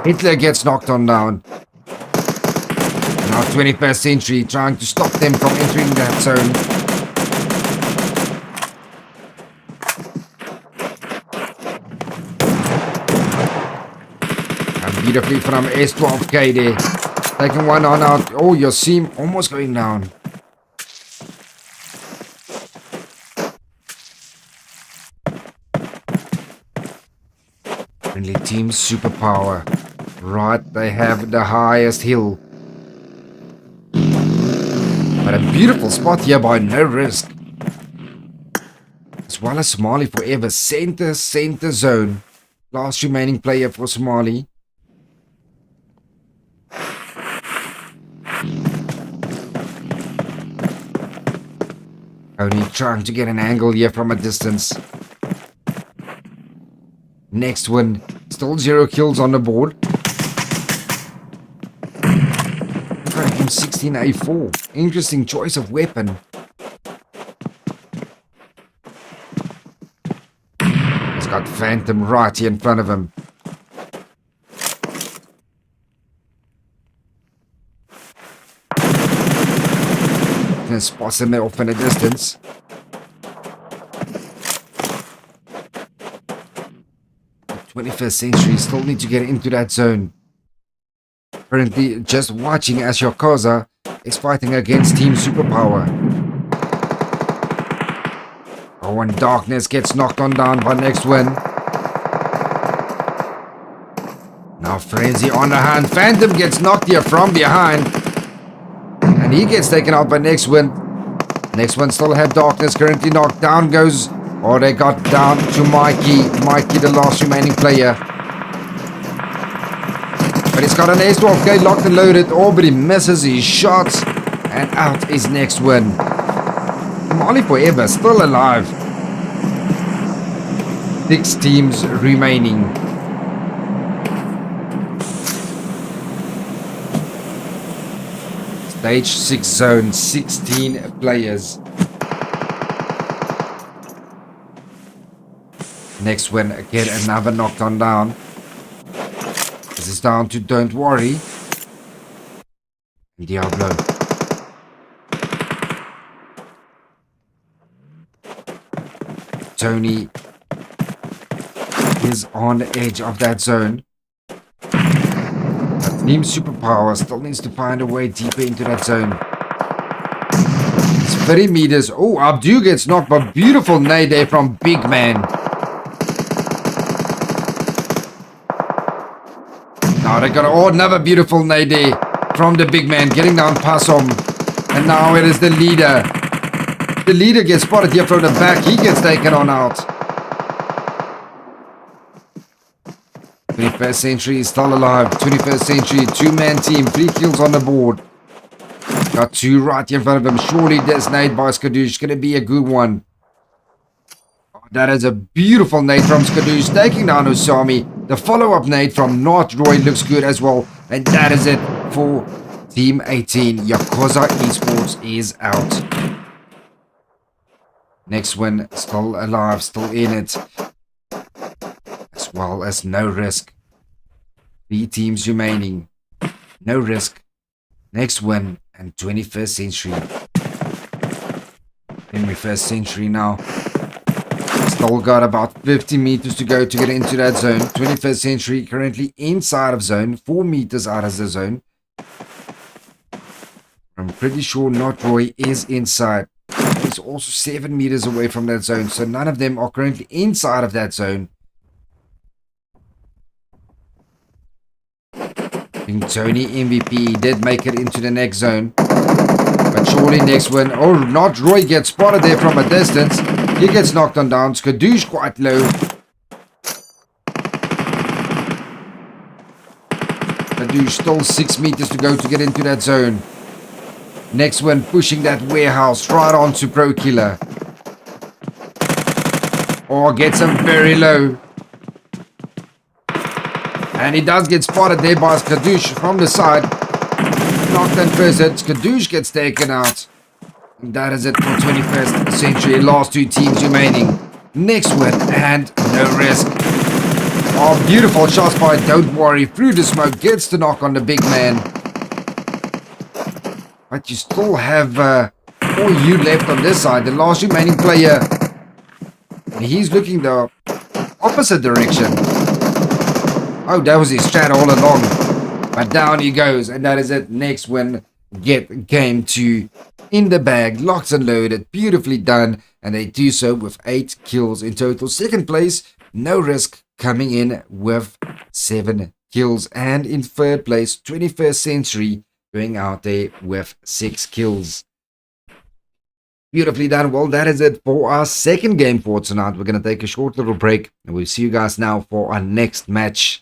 Hitler gets knocked on down. Now 21st Century trying to stop them from entering that zone. And beautifully from S12K there. Taking 1 on out. Oh, your seam almost going down. Friendly Team Superpower. Right, they have the highest hill. But a beautiful spot here by No Risk. As well as Somali Forever. Center zone. Last remaining player for Somali. Only trying to get an angle here from a distance. Next one. Still 0 kills on the board. Cracking 16A4. Interesting choice of weapon. He's got Phantom right here in front of him. And spots him off in a distance. The 21st Century still need to get into that zone. Currently just watching as Yakuza is fighting against Team Superpower. Oh, and Darkness gets knocked on down by next win. Now Frenzy on the hand. Phantom gets knocked here from behind. And he gets taken out by next win. Next one still have Darkness currently knocked down goes. Oh, they got down to Mikey. Mikey, the last remaining player. But he's got an S12K locked and loaded. Oh, but he misses his shots. And out is next win. Somali Forever still alive. 6 teams remaining. Stage 6 zone, 16 players. Next one, again another knocked on down. This is down to Don't Worry. Diablo. Tony is on the edge of that zone. Team Superpower still needs to find a way deeper into that zone. It's 30 meters. Oh, Abdu gets knocked by beautiful nade there from Big Man. Now they got another beautiful nade there from the Big Man getting down past him. And now it is the leader. The leader gets spotted here from the back. He gets taken on out. 21st Century is still alive. 21st Century, 2-man team, 3 kills on the board. Got 2 right here in front of him. Surely this nade by Skadoosh gonna be a good one. Oh, that is a beautiful nade from Skadoosh, taking down Osami. The follow-up nade from North Roy looks good as well. And that is it for Team 18. Yakuza Esports is out. Next one, still alive, still in it. As well as No Risk. 3 teams remaining. No Risk. Next win and 21st Century. 21st century now. Still got about 50 meters to go to get into that zone. 21st century currently inside of zone, 4 meters out of the zone. I'm pretty sure Not Roy is inside. He's also 7 meters away from that zone, so none of them are currently inside of that zone. I think Tony MVP did make it into the next zone. But surely next one. Oh, Not Roy gets spotted there from a distance. He gets knocked on down. Skadoosh quite low. Skadoosh still 6 meters to go to get into that zone. Next one pushing that warehouse right onto Pro Killer. Oh, gets him very low. And he does get spotted there by Skadoosh from the side. Knocked and first hit. Skadoosh gets taken out. And that is it for 21st century. Last 2 teams remaining. Next one and no risk. Oh, beautiful shots by Don't Worry. Through the smoke. Gets the knock on the big man. But you still have 4 you left on this side. The last remaining player. And he's looking the opposite direction. Oh, that was his strat all along. But down he goes. And that is it. Next win. Get game 2 in the bag. Locked and loaded. Beautifully done. And they do so with 8 kills in total. Second place. No risk. Coming in with 7 kills. And in third place. 21st century. Going out there with 6 kills. Beautifully done. Well, that is it for our second game for tonight. We're going to take a short little break. And we'll see you guys now for our next match.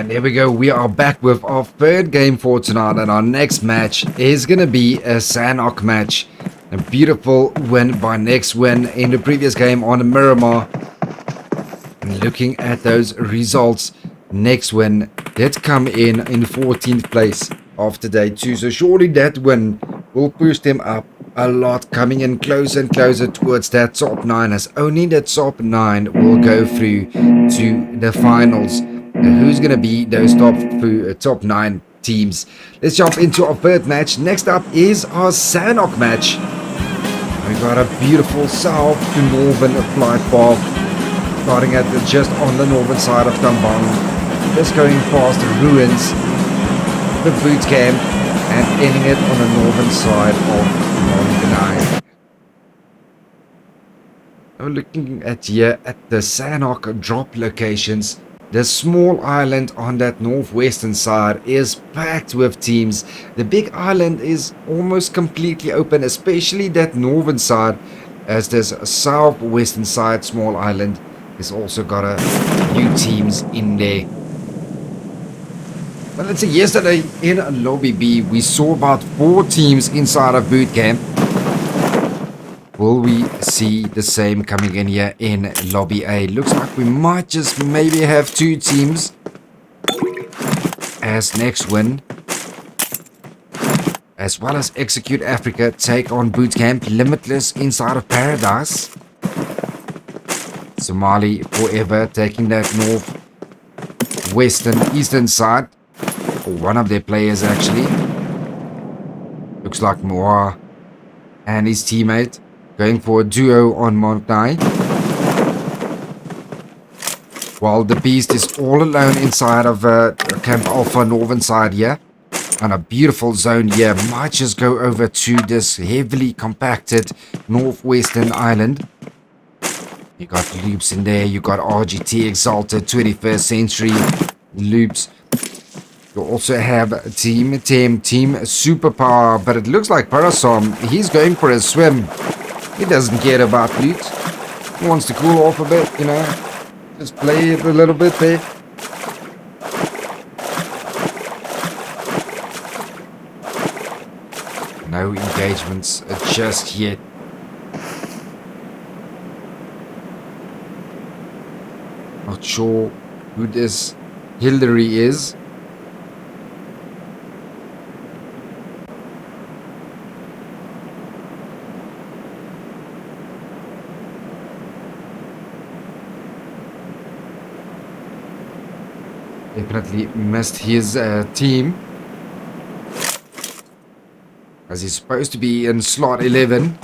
And there we go. We are back with our third game for tonight. And our next match is going to be a Sanok match. A beautiful win by Next Win in the previous game on Miramar. And looking at those results, Next Win did come in 14th place after day 2. So surely that win will push them up a lot, coming in closer and closer towards that top 9, as only the top 9 will go through to the finals. Who's going to be those top 9 teams? Let's jump into our third match. Next up is our Sanok match. We got a beautiful south to northern flight path, starting at just on the northern side of Tambang, just going past the ruins, the boot camp, and ending it on the northern side of Monganai. Now looking at here at the Sanok drop locations, the small island on that northwestern side is packed with teams. The big island is almost completely open, especially that northern side, as this southwestern side small island has also got a few teams in there. Well, let's say yesterday in Lobby B, we saw about 4 teams inside of boot camp. Will we see the same coming in here in Lobby A? Looks like we might just maybe have 2 teams as Next Win, as well as Execute Africa, take on Bootcamp Limitless inside of Paradise. Somali Forever taking that northwestern eastern side, or one of their players actually. Looks like Moa and his teammate going for a duo on Mount Nai, while the Beast is all alone inside of Camp Alpha northern side here, on a beautiful zone here. Might just go over to this heavily compacted northwestern island. You got Loops in there, you got RGT Exalted 21st Century Loops. You also have Team Superpower, but it looks like Parasom, he's going for a swim. He doesn't care about loot. He wants to cool off a bit, you know. Just play it a little bit there. No engagements just yet. Not sure who this Hillary is. Definitely missed his team, as he's supposed to be in slot 11.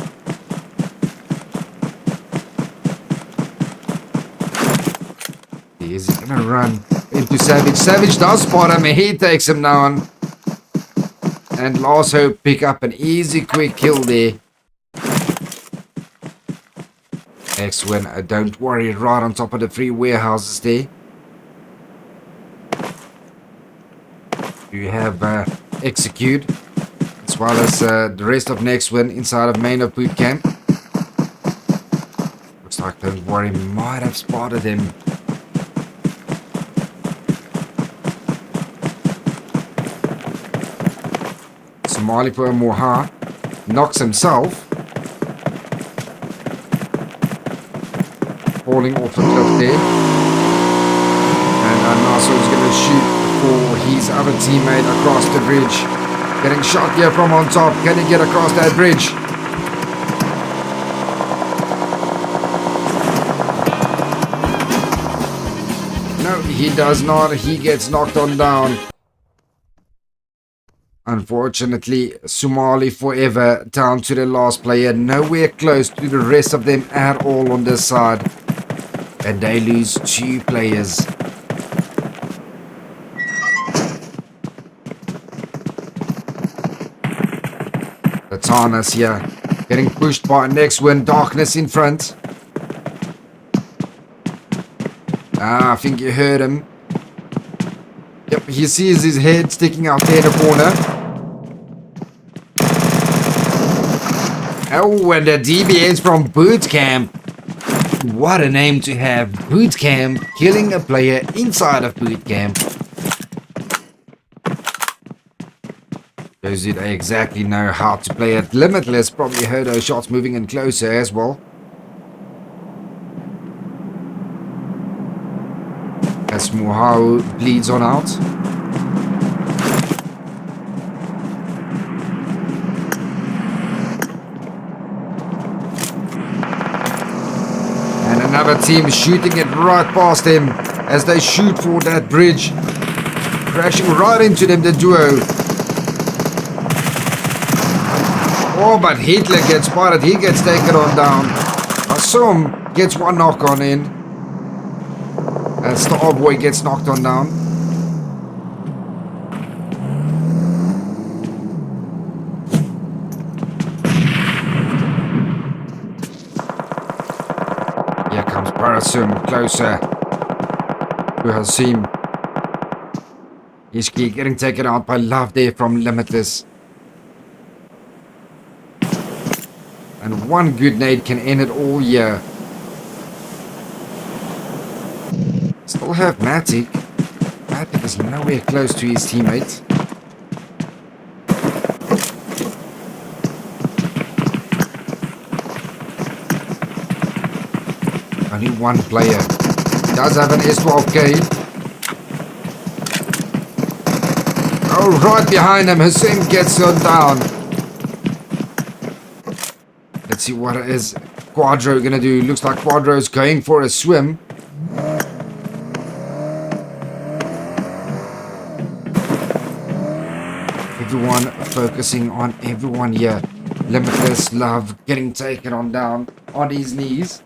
Is he gonna run into Savage? Savage does spot him, he takes him down, and Last Hope pick up an easy quick kill there. Next Win, don't worry, right on top of the 3 warehouses there. You have Execute, as well as the rest of Next Win inside of main of boot camp. Looks like Don't Worry might have spotted him. Somali for Moha knocks himself, falling off the cliff there, and Naso's going to shoot for his other teammate across the bridge. Getting shot here from on top. Can he get across that bridge? No, he does not. He gets knocked on down. Unfortunately, Somali Forever down to the last player. Nowhere close to the rest of them at all on this side. And they lose 2 players. Tarnas here, getting pushed by Next Win. Darkness in front. I think you heard him. Yep, he sees his head sticking out there in the corner. Oh, and the DBS from Bootcamp. What a name to have. Bootcamp killing a player inside of Bootcamp. Those who they exactly know how to play it. Limitless probably heard those shots moving in closer as well. As Muhao bleeds on out. And another team shooting it right past him as they shoot for that bridge. Crashing right into them, the duo. Oh, but Hitler gets spotted. He gets taken on down. Asum gets one knock on in. And Starboy gets knocked on down. Here comes Parasum closer to Hasim. Ishki getting taken out by Love there from Limitless. And one good nade can end it all here. Still have Matic. Matic is nowhere close to his teammates. Only one player. Does have an S12K. Oh, right behind him. Hussein gets on down. Let's see what is Quadro going to do. Looks like Quadro's going for a swim. Everyone focusing on everyone here. Limitless Love getting taken on down on his knees.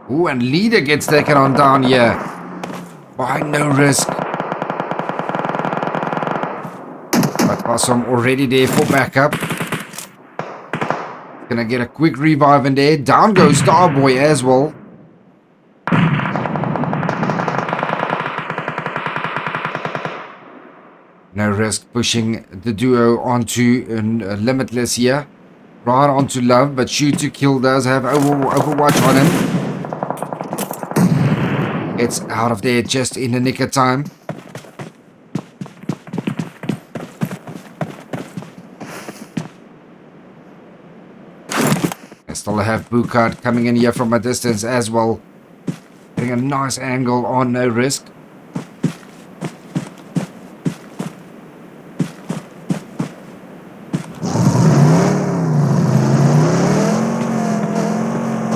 Ooh, and Leader gets taken on down here. By No Risk. But Awesome already there for backup. Gonna get a quick revive in there. Down goes Starboy as well. No Risk pushing the duo onto Limitless here. Right onto Love, but Shoot to Kill does have Overwatch on him. Gets out of there just in the nick of time. I still have Bukart coming in here from a distance as well. Getting a nice angle on No Risk.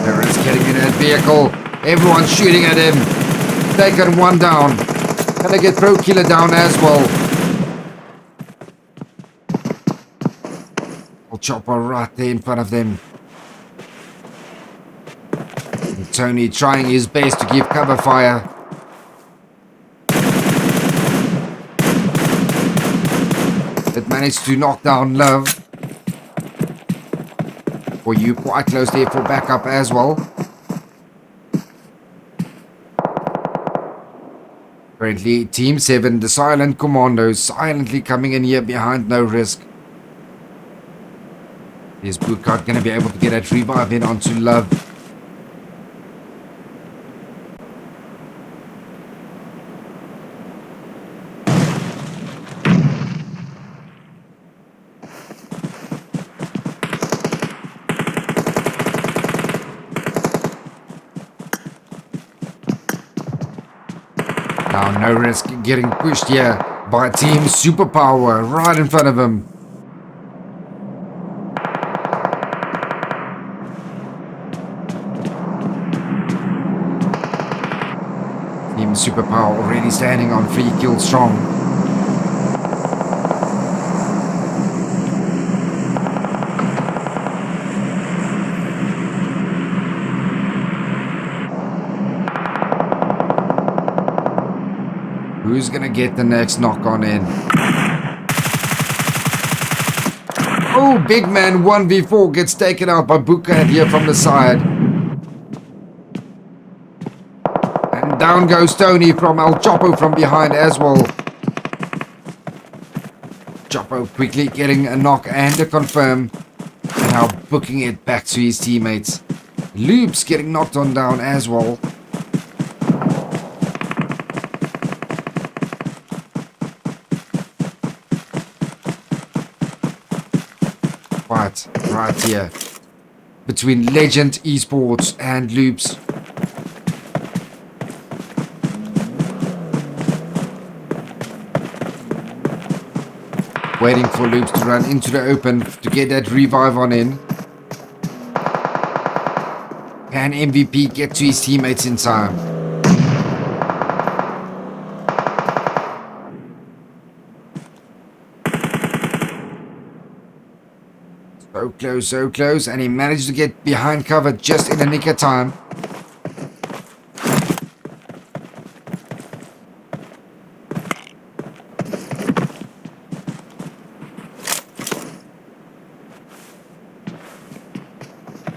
No Risk getting in that vehicle. Everyone's shooting at him. Taken one down. Gonna get Pro Killer down as well. Chopper right there in front of them. And Tony trying his best to give cover fire. It managed to knock down Love. For you quite close there for backup as well. Currently, Team 7, the Silent Commandos, silently coming in here behind No Risk. Is Bootcart going to be able to get that revive in onto Love? Now No Risk getting pushed here by Team Superpower right in front of him. Team Superpower already standing on 3 kills strong. Who's gonna get the next knock on in? Oh, big man 1v4 gets taken out by Buka here from the side. And down goes Tony from El Chapo from behind as well. Chapo quickly getting a knock and a confirm. And now booking it back to his teammates. Loops getting knocked on down as well. fight right here between Legend Esports and Loops. Waiting for Loops to run into the open to get that revive on in. Can MVP get to his teammates in time? So close, and he managed to get behind cover just in the nick of time.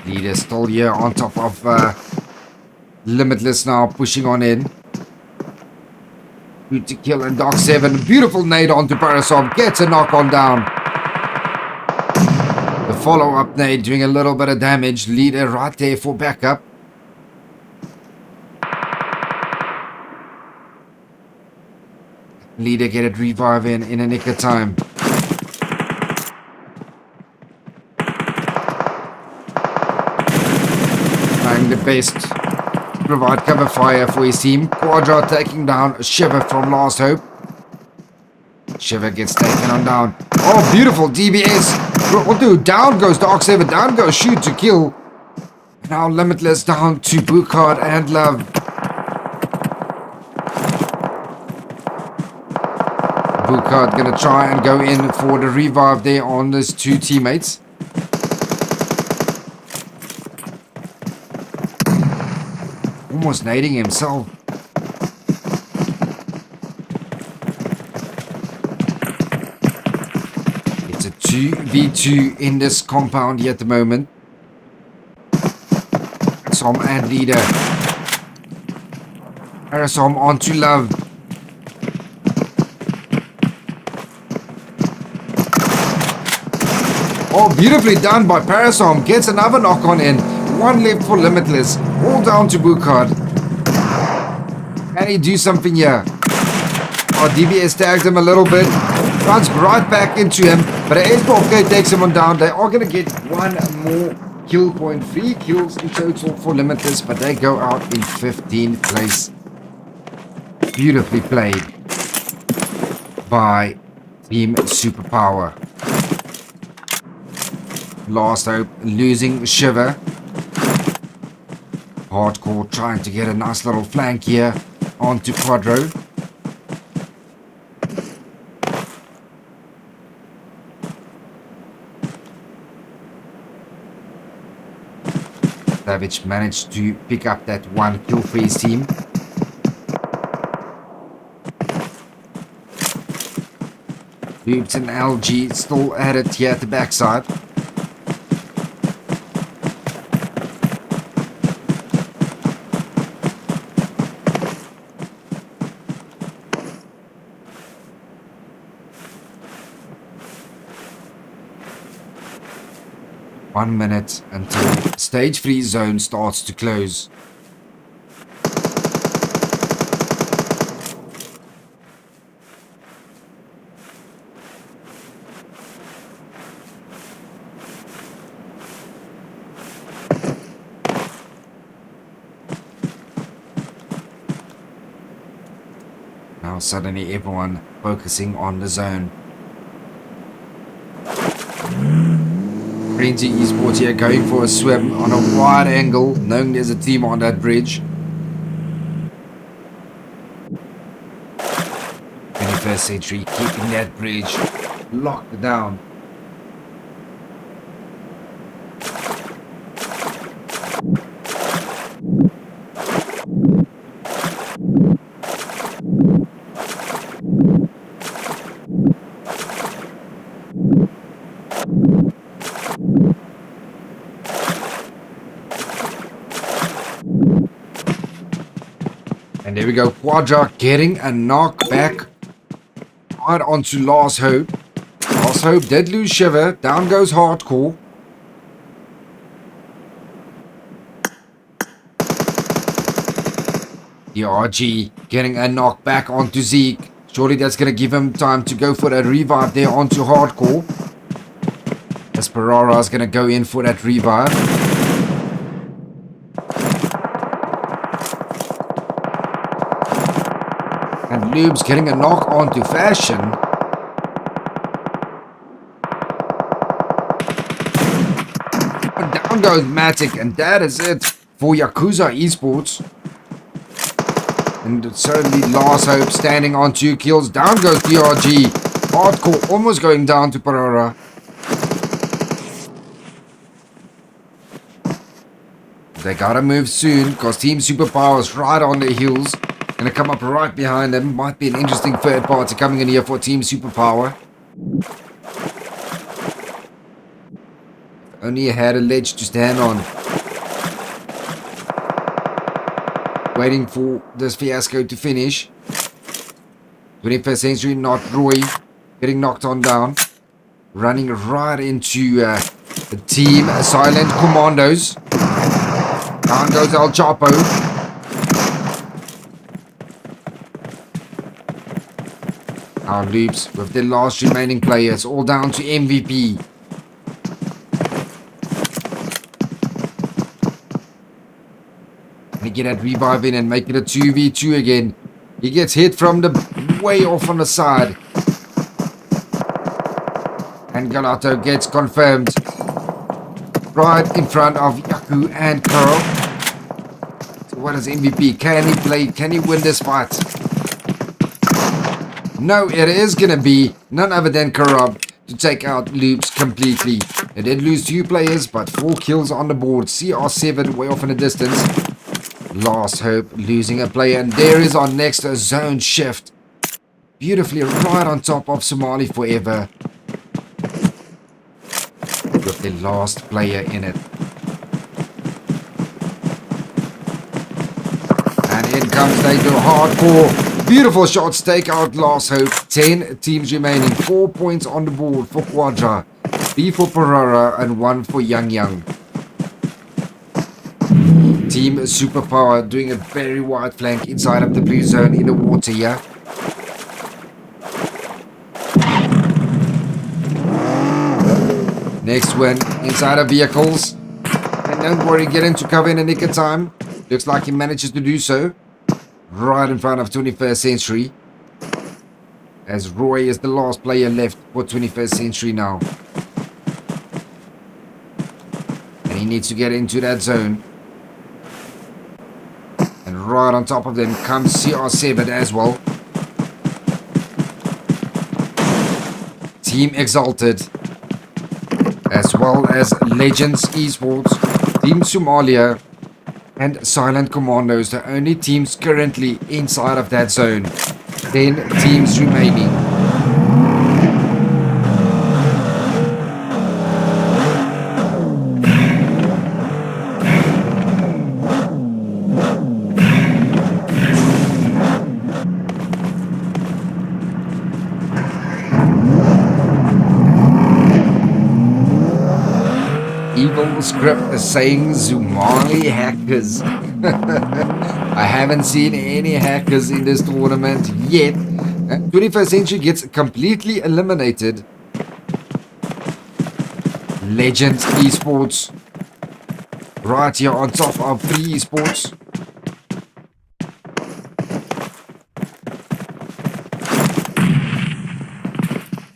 Leader still here on top of Limitless now, pushing on in. Good to kill, and Dark 7, beautiful nade onto Parasol, gets a knock on down. The follow-up nade doing a little bit of damage. Leader right there for backup. Leader get it revive in a nick of time. Trying the best to provide cover fire for his team. Quadra taking down Shiver from Last Hope. Shiver gets taken on down. Oh, beautiful DBS. Oh, dude, down goes Dark 7. Down goes Shoot to kill. Now Limitless down to Bookard and Love. Bookard gonna try and go in for the revive there on his two teammates. Almost nading himself. It's a 2v2 in this compound here at the moment. Som and Leader. Parasom onto Love. Oh, beautifully done by Parasom. Gets another knock on in. One left for Limitless. All down to Bookard. Can he do something here? Oh, DBS tags him a little bit. Runs right back into him. But S12K takes him on down. They are going to get one more kill point. 3 kills in total for Limitless. But they go out in 15th place. Beautifully played by Team Superpower. Last Hope losing Shiver. Hardcore trying to get a nice little flank here onto Quadro. Savage managed to pick up that one kill for his team. Loops and LG still at it here at the backside. One minute until stage 3 zone starts to close. Now suddenly everyone focusing on the zone. Frenzy Esports here going for a swim on a wide angle, knowing there's a team on that bridge. 21st Century keeping that bridge locked down. And there we go, Quadra getting a knock back right onto Last Hope. Last Hope did lose Shiver. Down goes Hardcore. The RG getting a knock back onto Zeke. Surely that's going to give him time to go for a revive there onto Hardcore. As Pereira is going to go in for that revive. And Lube's getting a knock onto Fashion. But down goes Matic, and that is it for Yakuza Esports. And certainly Last Hope standing on 2 kills. Down goes DRG. Hardcore almost going down to Pereira. They gotta move soon because Team Superpower is right on their heels. Gonna come up right behind them. Might be an interesting third party coming in here for Team Superpower. Only had a ledge to stand on. Waiting for this fiasco to finish. 21st Century, not Roy. Getting knocked on down. Running right into the Team Silent Commandos. Down goes El Chapo. Our Loops with the last remaining players. All down to MVP. Get that revive in and make it a 2v2 again. He gets hit from the way off on the side. And Galato gets confirmed. Right in front of Yaku and Carl. So what is MVP? Can he play? Can he win this fight? No, it is going to be none other than Karab to take out Loops completely. They did lose 2 players, but 4 kills on the board. CR7 way off in the distance. Last Hope losing a player, and there is our next zone shift. Beautifully right on top of Somali Forever. With the last player in it. And in comes they go hardcore. Beautiful shots take out Last Hope. 10 teams remaining. 4 points on the board for Quadra. 3 for Pereira and 1 for Yang Yang. Team Superpower doing a very wide flank inside of the blue zone in the water here. Next one inside of vehicles. And don't worry, get into cover in a nick of time. Looks like he manages to do so. Right in front of 21st Century. As Roy is the last player left for 21st Century now. And he needs to get into that zone. Right on top of them comes CR7 as well. Team Exalted. As well as Legends Esports, Team Somalia, and Silent Commandos. The only teams currently inside of that zone. 10 teams remaining. Evil script is saying Zumali hackers. I haven't seen any hackers in this tournament yet. 21st Century gets completely eliminated. Legends Esports. Right here on top of 3 Esports.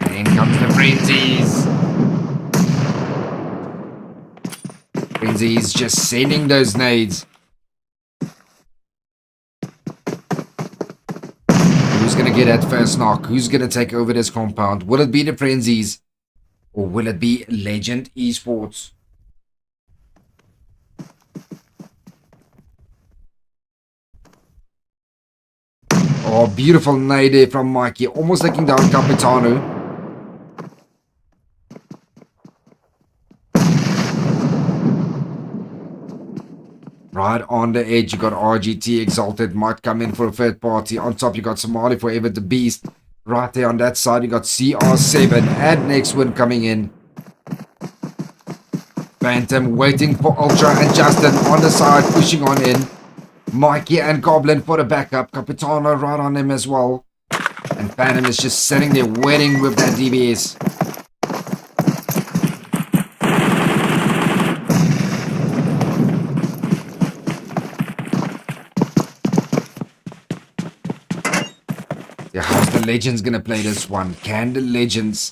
And in comes the Frenzies. Frenzy's just sending those nades. Who's going to get that first knock? Who's going to take over this compound? Will it be the Frenzies? Or will it be Legend Esports? Oh, beautiful nade there from Mikey. Almost taking down Capitano. Right on the edge, you got RGT Exalted, might come in for a third party. On top, you got Somali Forever, the Beast. Right there on that side, you got CR7 and Next One coming in. Phantom waiting for Ultra and Justin on the side, pushing on in. Mikey and Goblin for the backup. Capitano right on him as well. And Phantom is just sitting there waiting with that DBS. Yeah, how's the Legends gonna play this one? Can the Legends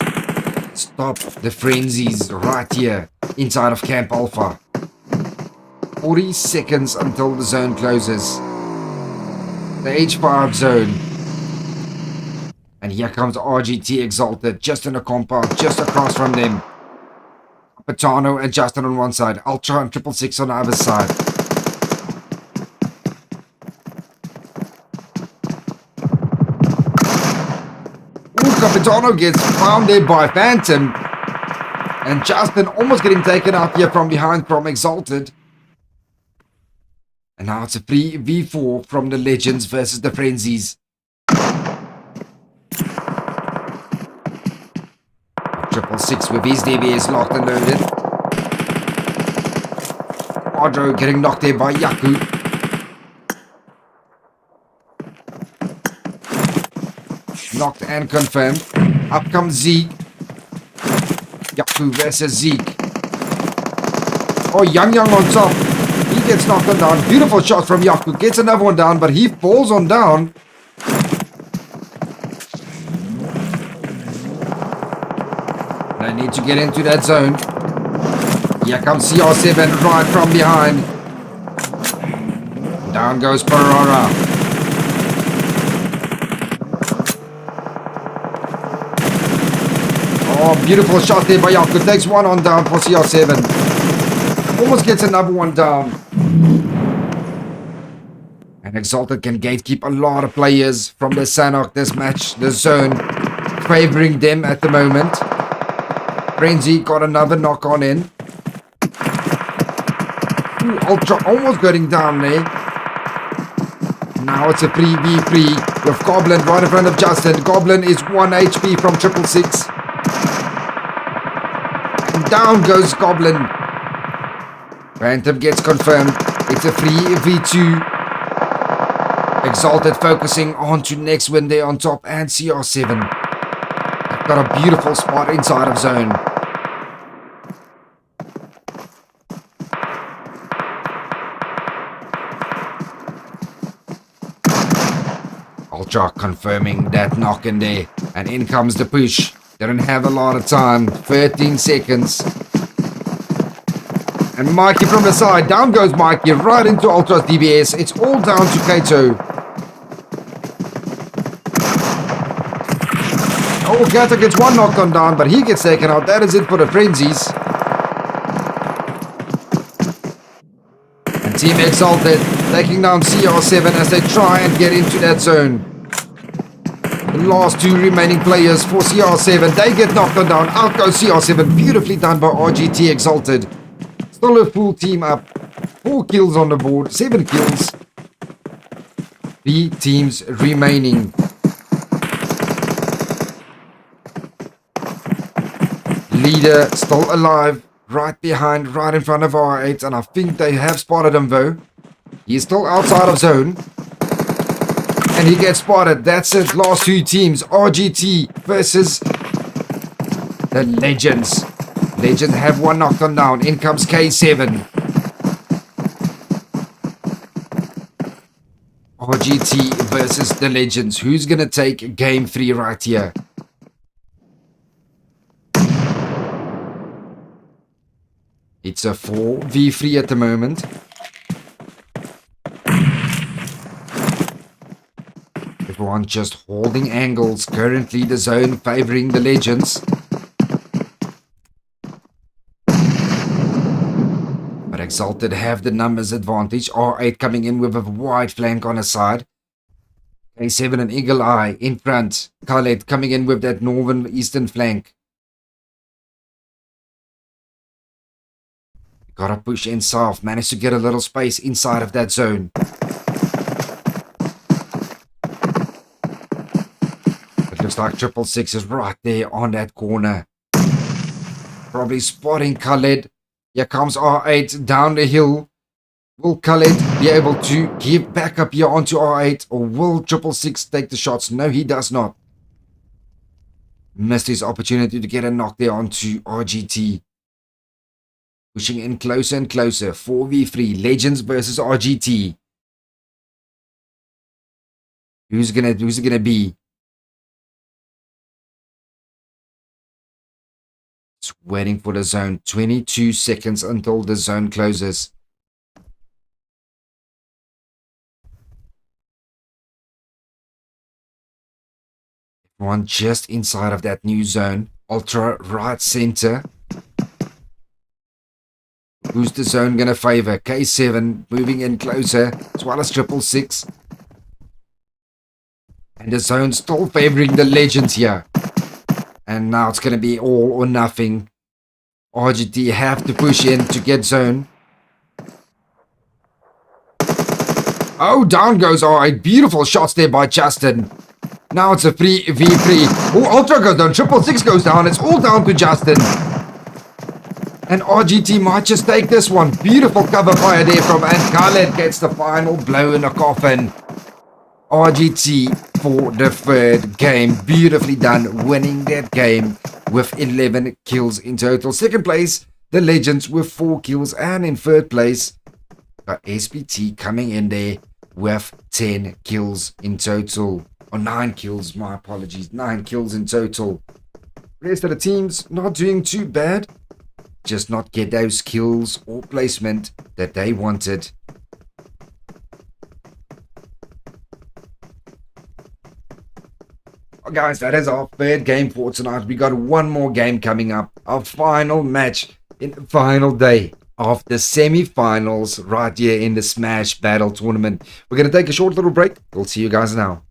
stop the frenzies right here inside of Camp Alpha? 40 seconds until the zone closes. The H5 zone. And here comes RGT Exalted, just in the compound, just across from them. Patano and Justin on one side, Ultra and 666 on the other side. Ooh, Capitano gets found there by Phantom. And Justin almost getting taken out here from behind from Exalted. And now it's a 3v4 from the Legends versus the Frenzies. 666 with his DBS locked and loaded. Quadro getting knocked there by Yaku. Knocked and confirmed. Up comes Zeke. Yaku versus Zeke. Oh, Yang on top. He gets knocked on down. Beautiful shot from Yaku. Gets another one down, but he falls on down. They need to get into that zone. Here comes CR7 right from behind. Down goes Perora. Oh, beautiful shot there by Yaku. Takes one on down for CR7. Almost gets another one down. And Exalted can gatekeep a lot of players from the Sanok this match, the zone, favoring them at the moment. Frenzy got another knock on in. Ooh, Ultra almost getting down there. Now it's a 3v3 with Goblin right in front of Justin. Goblin is 1 HP from 666. And down goes Goblin. Phantom gets confirmed. It's a 3v2. Exalted focusing on to next win there on top and CR7. They've got a beautiful spot inside of zone. Ultra confirming that knock in there. And in comes the push. They don't have a lot of time. 13 seconds. And Mikey from the side. Down goes Mikey right into Ultra's DBS. It's all down to Kato. Oh, Kato gets one knocked on down, but he gets taken out. That is it for the Frenzies. And Team Exalted taking down CR7 as they try and get into that zone. The last two remaining players for CR7. They get knocked on down. Out goes CR7. Beautifully done by RGT Exalted. Still a full team up. 4 kills on the board. 7 kills. 3 teams remaining. Leader still alive. Right behind, right in front of R8. And I think they have spotted him though. He's still outside of zone. And he gets spotted. That's it. Last 2 teams. RGT versus the Legends. Legends have one knocked on down. In comes K7. RGT versus the Legends. Who's going to take game 3 right here? It's a 4v3 at the moment. Everyone just holding angles. Currently the zone favoring the Legends. But Exalted have the numbers advantage. R8 coming in with a wide flank on his side. K7 and Eagle Eye in front. Khaled coming in with that northern eastern flank. Gotta push in south. Managed to get a little space inside of that zone. It looks like 666 is right there on that corner. Probably spotting Khaled. Here comes R8 down the hill. Will Khaled be able to give back up here onto R8? Or will 666 take the shots? No, he does not. Missed his opportunity to get a knock there onto RGT. Pushing in closer and closer. 4v3. Legends versus RGT. Who's it gonna be? Just waiting for the zone. 22 seconds until the zone closes. One just inside of that new zone. Ultra right center. Who's the zone going to favor? K7 moving in closer, as well as 666. And the zone still favoring the Legends here. And now it's going to be all or nothing. RGT have to push in to get zone. Oh, down goes R8. Beautiful shots there by Justin. Now it's a 3v3. Oh, Ultra goes down. 666 goes down. It's all down to Justin. And RGT might just take this one. Beautiful cover fire there from and Khaled gets the final blow in the coffin. RGT for the third game. Beautifully done, winning that game with 11 kills in total. Second place, the Legends with 4 kills. And in third place, SPT coming in there with 10 kills in total. Or 9 kills, my apologies. 9 kills in total. Rest of the teams not doing too bad. Just not get those kills or placement that they wanted. Oh, guys, that is our third game for tonight. We got one more game coming up. Our final match in the final day of the semi-finals right here in the Smash Battle Tournament. We're going to take a short little break. We'll see you guys now.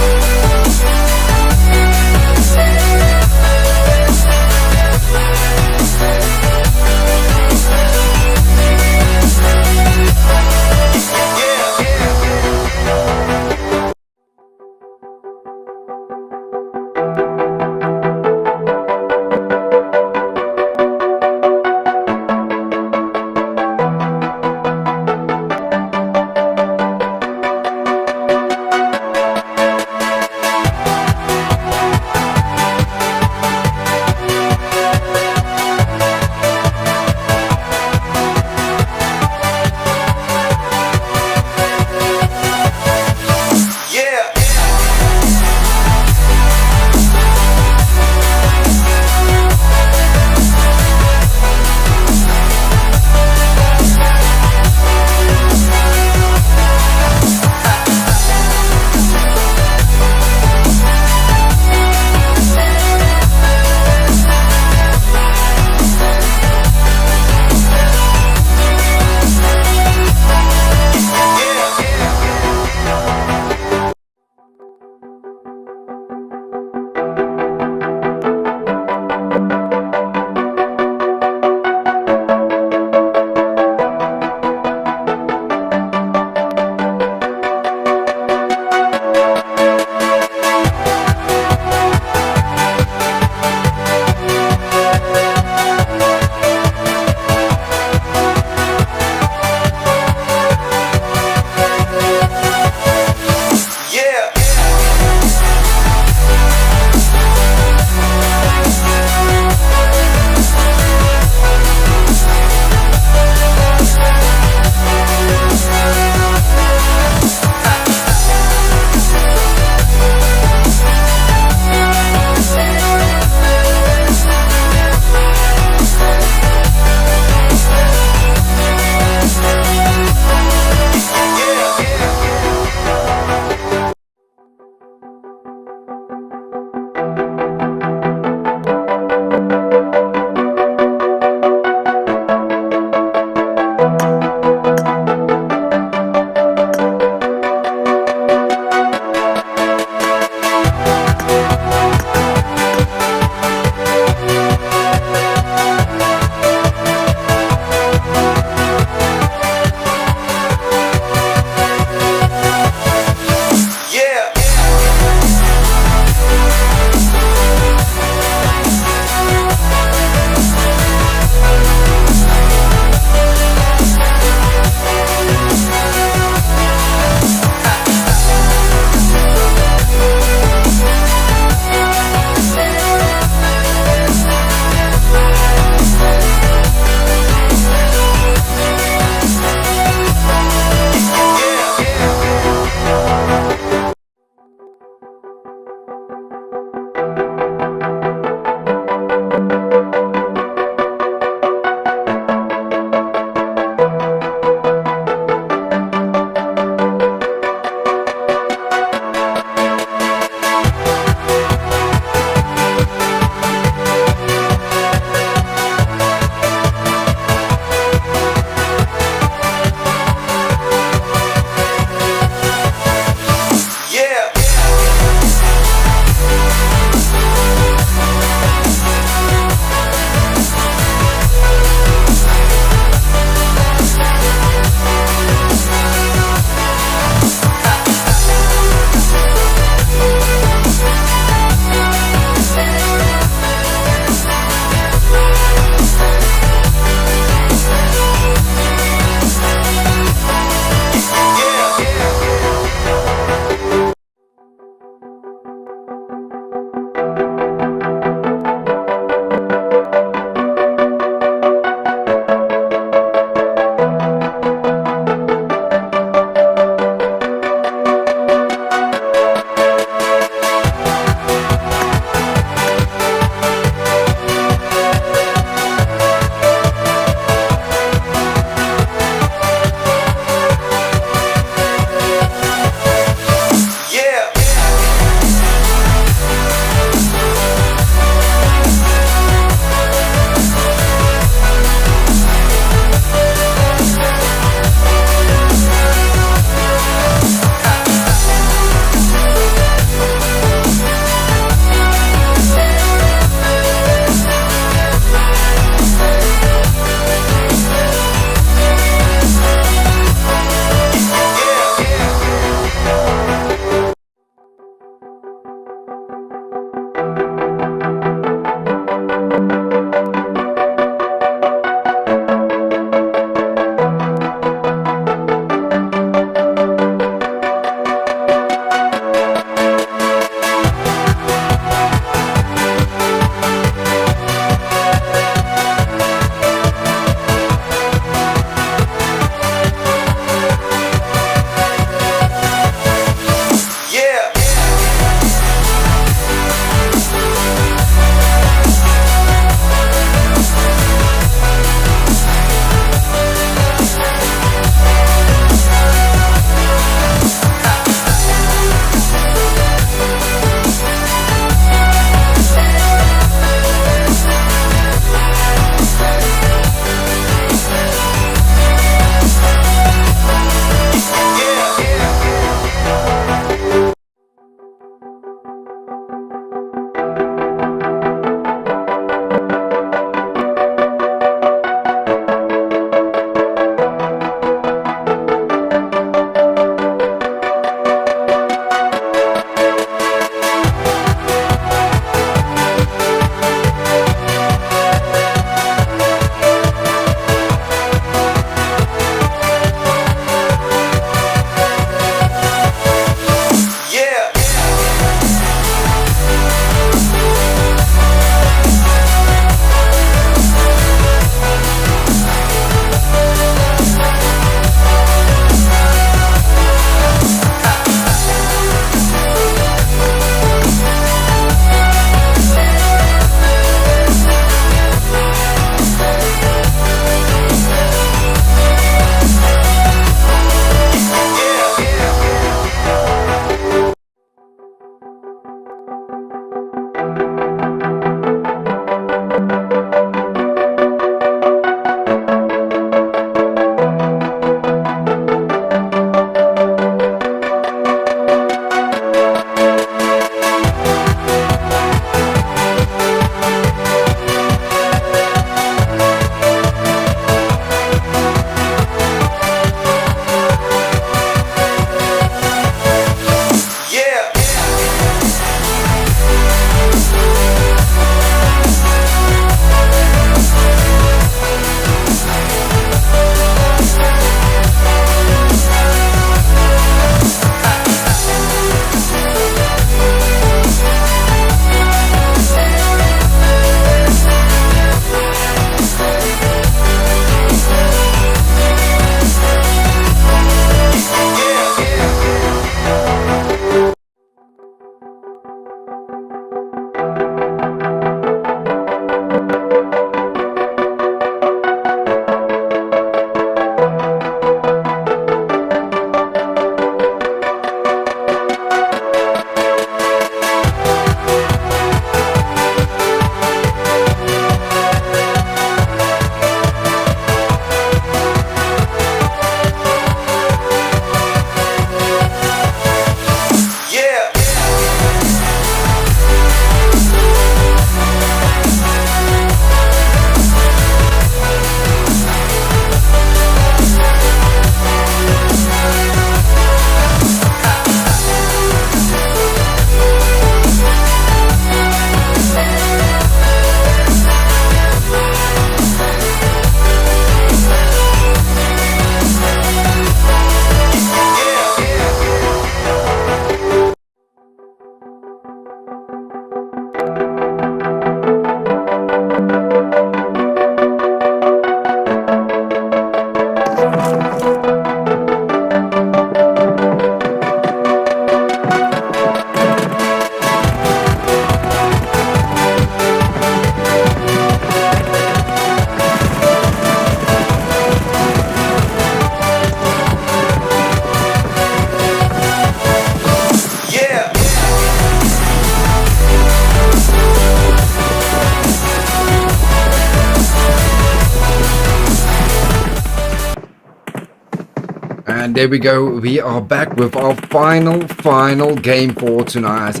And there we go. We are back with our final game for tonight.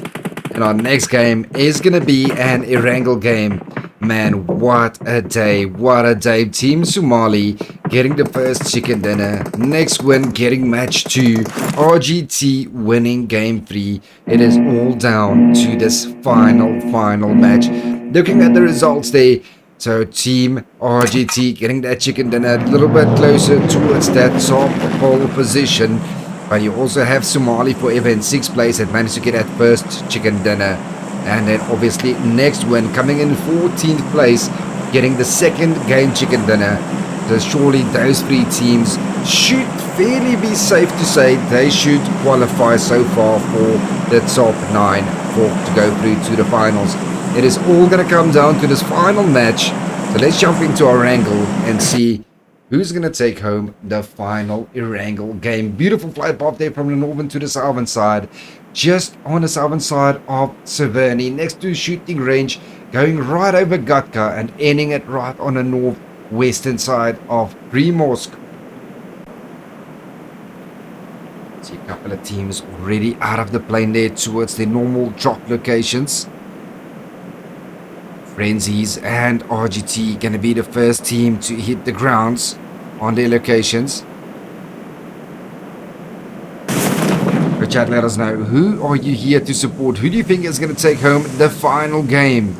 And our next game is going to be an Erangel game. Man, what a day. What a day. Team Somali getting the first chicken dinner. Next win getting match 2. RGT winning game 3. It is all down to this final match. Looking at the results there. So Team RGT getting that chicken dinner a little bit closer towards that top pole position. But you also have Somali Forever in 6th place that managed to get that first chicken dinner. And then obviously next win coming in 14th place, getting the second game chicken dinner. So surely those 3 teams should fairly be safe to say they should qualify so far for the top 9 to go through to the finals. It is all going to come down to this final match. So let's jump into our angle and see who's going to take home the final Erangel game. Beautiful flight path there from the northern to the southern side. Just on the southern side of Severny, next to shooting range, going right over Gatka and ending it right on the northwestern side of Primorsk. See a couple of teams already out of the plane there towards their normal drop locations. Frenzies and RGT going to be the first team to hit the grounds on their locations. So chat, let us know, who are you here to support? Who do you think is going to take home the final game?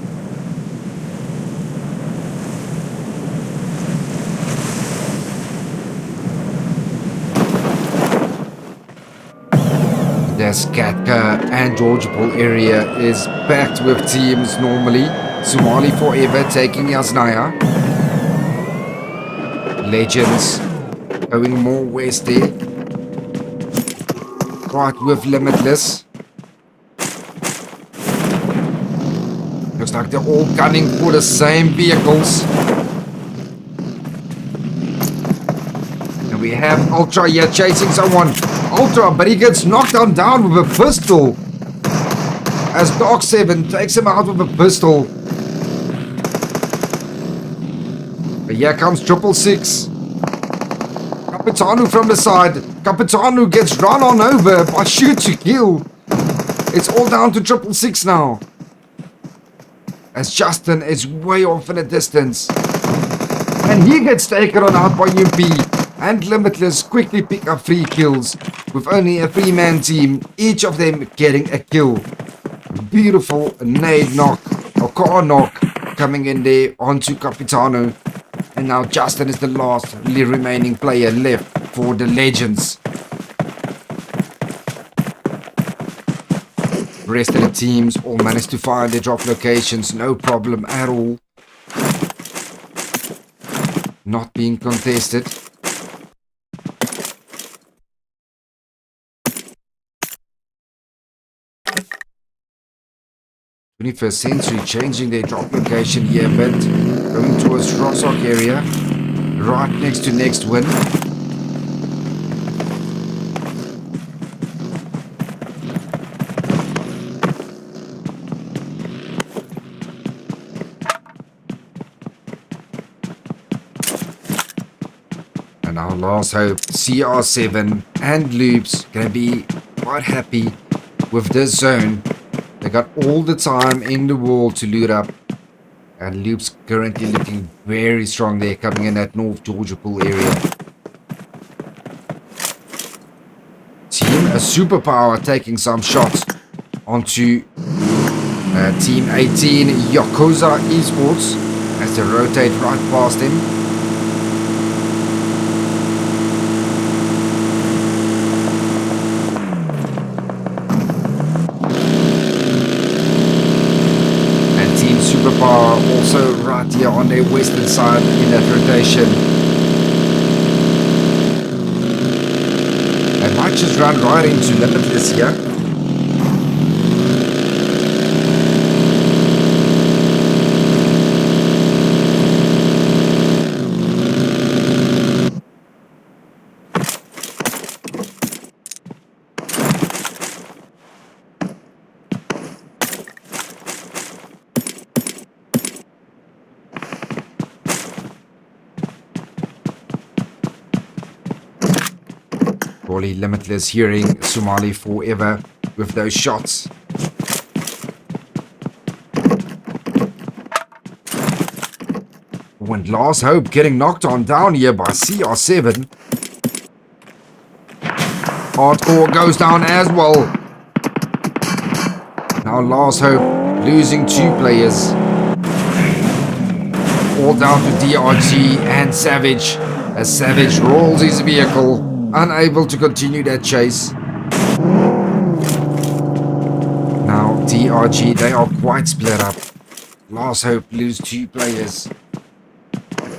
The Skatka and Georgopol area is packed with teams normally. Somali Forever taking Yasnaya. Legends going more west there. Right with Limitless. Looks like they're all gunning for the same vehicles. And we have Ultra here chasing someone. Ultra, but he gets knocked down with a pistol. As Dark 7 takes him out with a pistol. But here comes 666. Capitano from the side. Capitano gets run on over by shoot to kill. It's all down to 666 now. As Justin is way off in the distance. And he gets taken on out by UMP. And Limitless quickly pick up 3 kills. With only a 3-man team. Each of them getting a kill. Beautiful nade knock. Or car knock. Coming in there onto Capitano. And now Justin is the last remaining player left for the Legends. The rest of the teams all managed to find their drop locations, no problem at all. Not being contested. #21st Century changing their drop location here a bit, going towards Rossok area, right next to next win. And our last hope, CR7 and Loops, gonna be quite happy with this zone. They got all the time in the world to loot up. And Loop's currently looking very strong there, coming in that North Georgopol area. Team a superpower taking some shots onto Team 18 Yakuza Esports as they rotate right past him. Superpower also right here on their western side in that rotation. They might just run right into Limitless here. surely limitless hearing Somali forever with those shots. When Last Hope getting knocked on down here by CR7. Hardcore goes down as well. Now Last Hope losing 2 players. All down to DRG and Savage, as Savage rolls his vehicle, unable to continue that chase. Now DRG, they are quite split up. Last Hope lose 2 players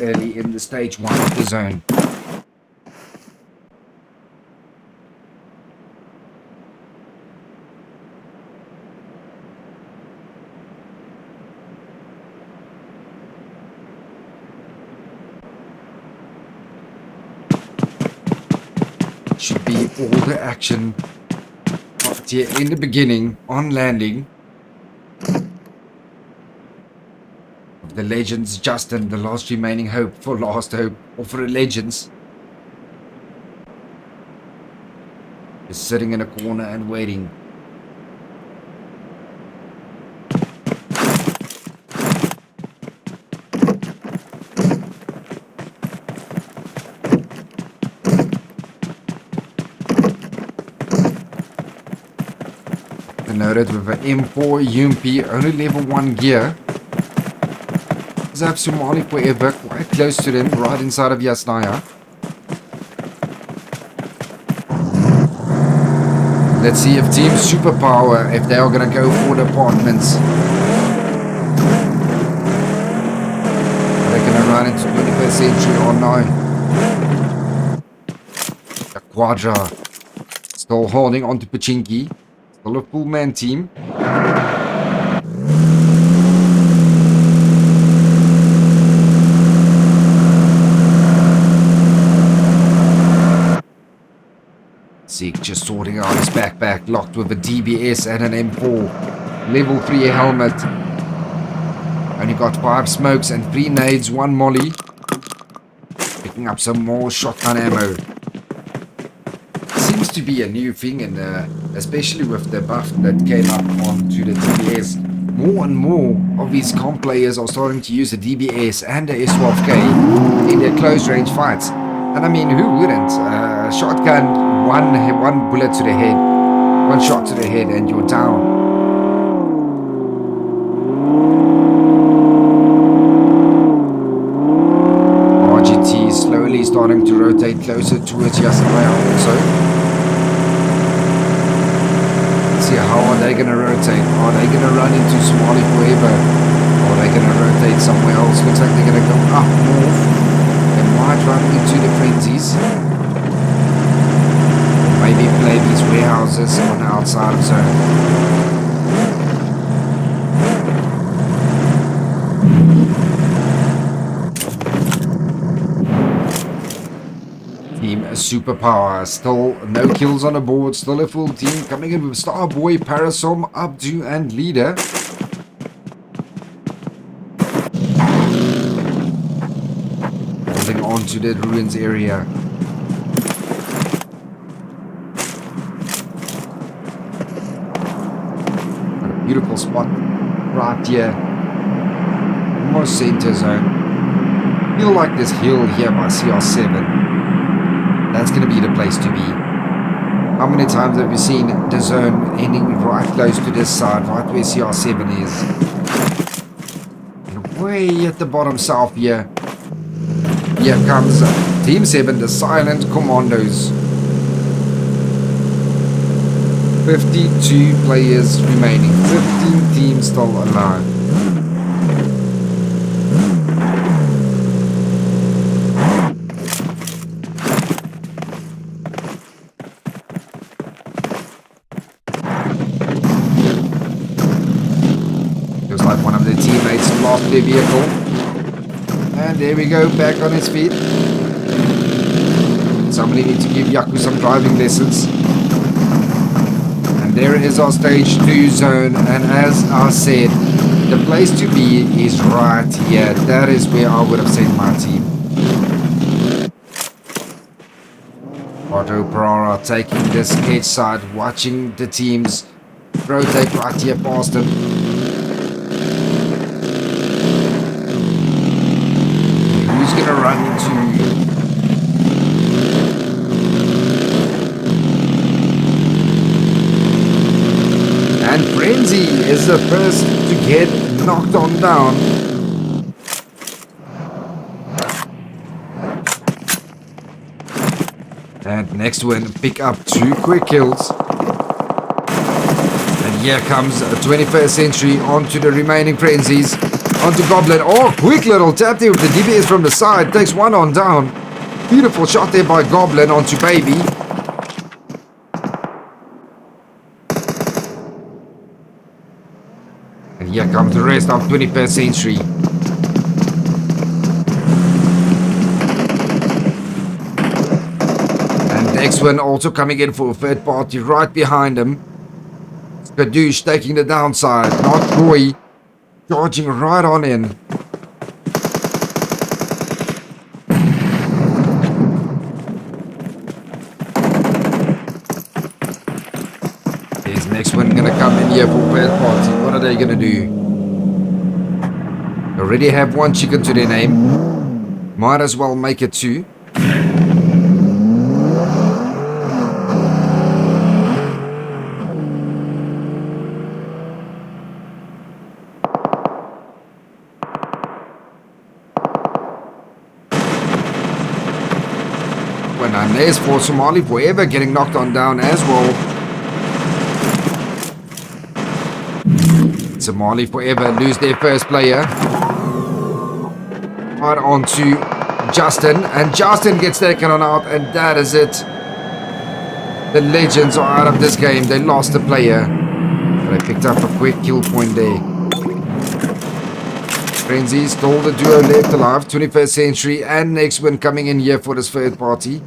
early in the stage 1 of the zone. Should be all the action right here in the beginning on landing of the Legends. Justin, the last remaining hope for Last Hope, or for the Legends, is sitting in a corner and waiting. Noted with an M4 UMP, only level 1 gear. Does have Somali forever quite close to them, right inside of Yasnaya. Let's see if Team Superpower, if they are going to go for the apartments. Are they going to run into 21st century or no? The Quadra still holding on to Pachinki. Still a full man team. Zeke just sorting out his backpack, locked with a DBS and an M4. Level 3 helmet. Only got 5 smokes and 3 nades, 1 molly. Picking up some more shotgun ammo. Seems to be a new thing, and especially with the buff that came up onto the DBS, more and more of these comp players are starting to use the DBS and the S12K in their close range fights. And I mean, who wouldn't? Shotgun, one bullet to the head, 1 shot to the head, and you're down. RGT slowly starting to rotate closer towards Yasnaya also. How are they going to rotate? Are they going to run into Somali forever? Or are they going to rotate somewhere else? Looks like they're going to go up north. They might run into the frenzies. Or maybe play these warehouses on the outside of zone. Team Superpower, still no kills on the board, still a full team coming in with Starboy, Parasom, Abdu and Leader. Holding on to the ruins area. Got a beautiful spot right here. Almost center zone. Feel like this hill here by CR7. That's going to be the place to be. How many times have you seen the zone ending right close to this side, right where CR7 is? And way at the bottom south here, here comes Team 7, the Silent Commandos. 52 players remaining, 15 teams still alive. Lost their vehicle, and there we go, back on his feet. Somebody needs to give Yaku some driving lessons. And there is our stage 2 zone, and as I said, the place to be is right here. That is where I would have sent my team. Otto Pereira taking this edge side, watching the teams rotate right here past him. Who's going to run into... And Frenzy is the first to get knocked on down. And next one, pick up 2 quick kills. And here comes a 21st Century onto the remaining Frenzies. Onto Goblin. Oh, quick little tap there with the DPS from the side. Takes one on down. Beautiful shot there by Goblin onto Baby. And here comes the rest of 21st Century. And next one also coming in for a third party right behind him. Skadoosh taking the downside. Not Roy. Charging right on in. There's next one gonna come in here for third party. What are they gonna do? Already have 1 chicken to their name. Might as well make it 2. And there's for Somali Forever getting knocked on down as well. Somali Forever lose their first player. Right on to Justin. And Justin gets taken on out. And that is it. The Legends are out of this game. They lost a player. But they picked up a quick kill point there. Frenzy stole the duo left alive. 21st Century and next one coming in here for this third party.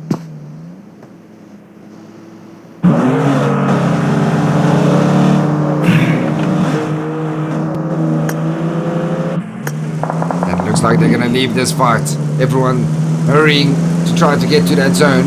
Like they're gonna leave this fight. Everyone hurrying to try to get to that zone.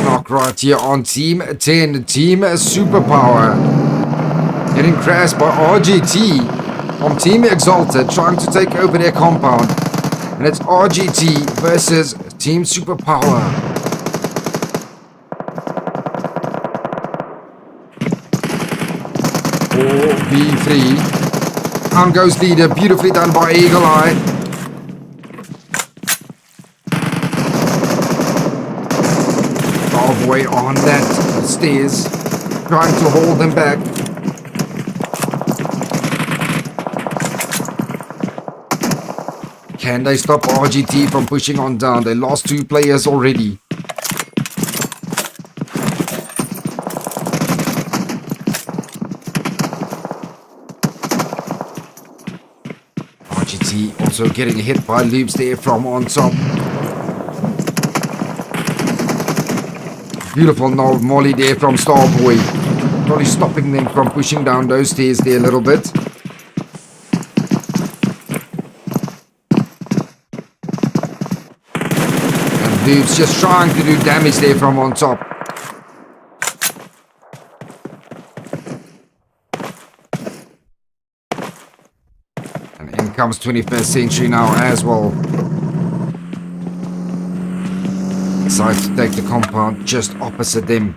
Knock right here on Team 10, Team Superpower. Getting crashed by RGT from Team Exalted, trying to take over their compound. And it's RGT versus Team Superpower. V3. Ango's leader, beautifully done by Eagle Eye. Way on that stairs, trying to hold them back. Can they stop RGT from pushing on down? They lost 2 players already. RGT also getting hit by loops there from on top. Beautiful molly there from Starboy. Probably stopping them from pushing down those stairs there a little bit. And Dude's just trying to do damage there from on top. And in comes 21st Century now as well. Decides to take the compound just opposite them.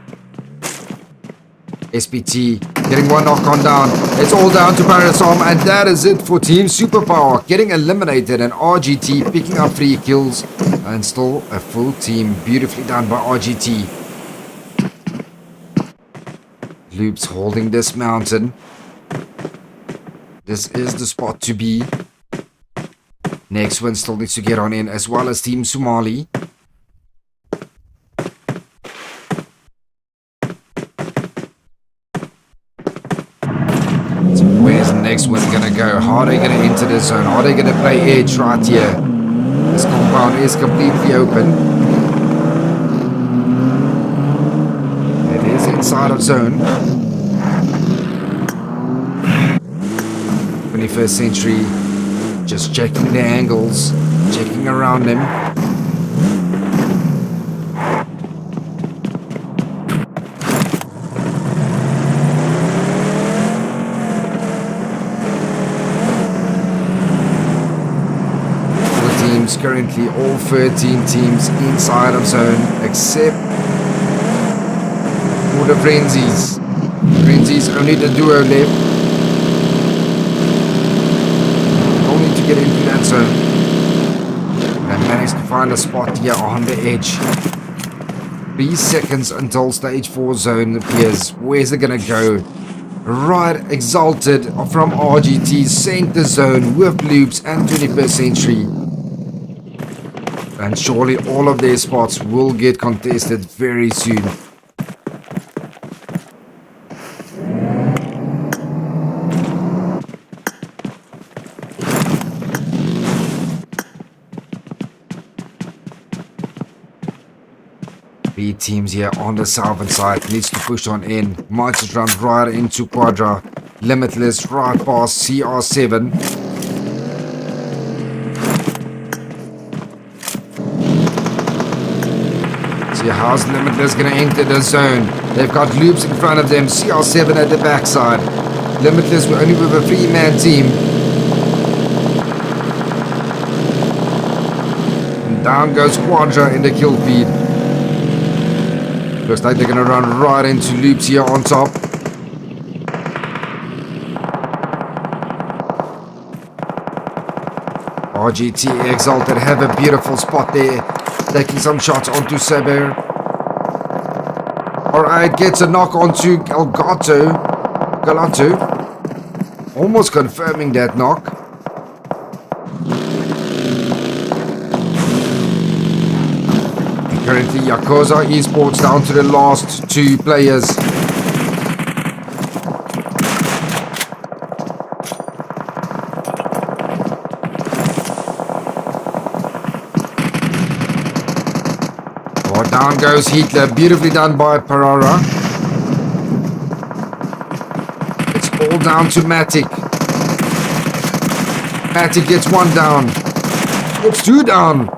SPT getting 1 knock on down. It's all down to Parasom, and that is it for Team Superpower getting eliminated, and RGT picking up 3 kills and still a full team. Beautifully done by RGT. Loops holding this mountain. This is the spot to be. Next one still needs to get on in, as well as Team Somali. next one going to go? How are they going to enter the zone? How are they going to play edge right here? This compound is completely open. It is inside of zone. 21st century, just checking the angles, checking around him. Currently all 13 teams inside of zone except for the Frenzies. Frenzies, only the duo left. All need to get into that zone. They managed to find a spot here on the edge. 3 seconds until stage 4 zone appears. Where's it gonna go? Right, Exalted from RGT center zone with Loops and 21st Century. And surely all of their spots will get contested very soon. Three teams here on the southern side needs to push on in. Might just run right into Quadra. Limitless right past CR7. See how's Limitless going to enter the zone. They've got Loops in front of them. CR7 at the backside. Limitless were only with a 3-man team. And down goes Quadra in the kill feed. Looks like they're going to run right into Loops here on top. RGT Exalted have a beautiful spot there. Taking some shots onto Saber. Alright, gets a knock onto Galato. Almost confirming that knock. And currently Yakuza Esports down to the last 2 players. Down goes Hitler, beautifully done by Pereira. It's all down to Matic. Matic gets 1 down. Gets 2 down.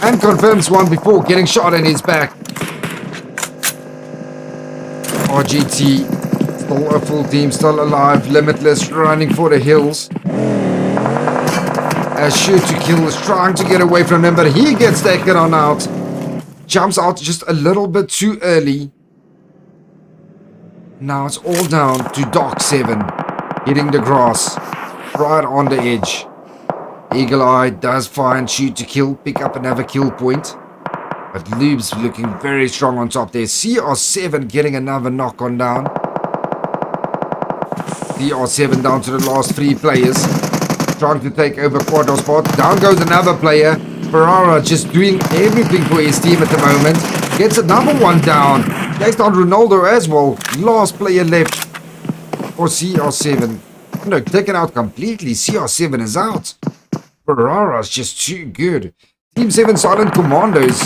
And confirms 1 before getting shot in his back. RGT, still a full team, still alive. Limitless running for the hills. As Shoot to Kill is trying to get away from him, but he gets taken on out. Jumps out just a little bit too early. Now it's all down to Doc 7. Hitting the grass. Right on the edge. Eagle Eye does find Shoot to Kill. Pick up another kill point. But Lubes looking very strong on top there. CR7 getting another knock on down. CR7 down to the last 3 players. Trying to take over Quadro spot. Down goes another player. Ferrara just doing everything for his team at the moment. Gets another 1 down. Takes on Ronaldo as well. Last player left for CR7. No, taken out completely. CR7 is out. Ferrara's just too good. Team 7 Silent Commandos.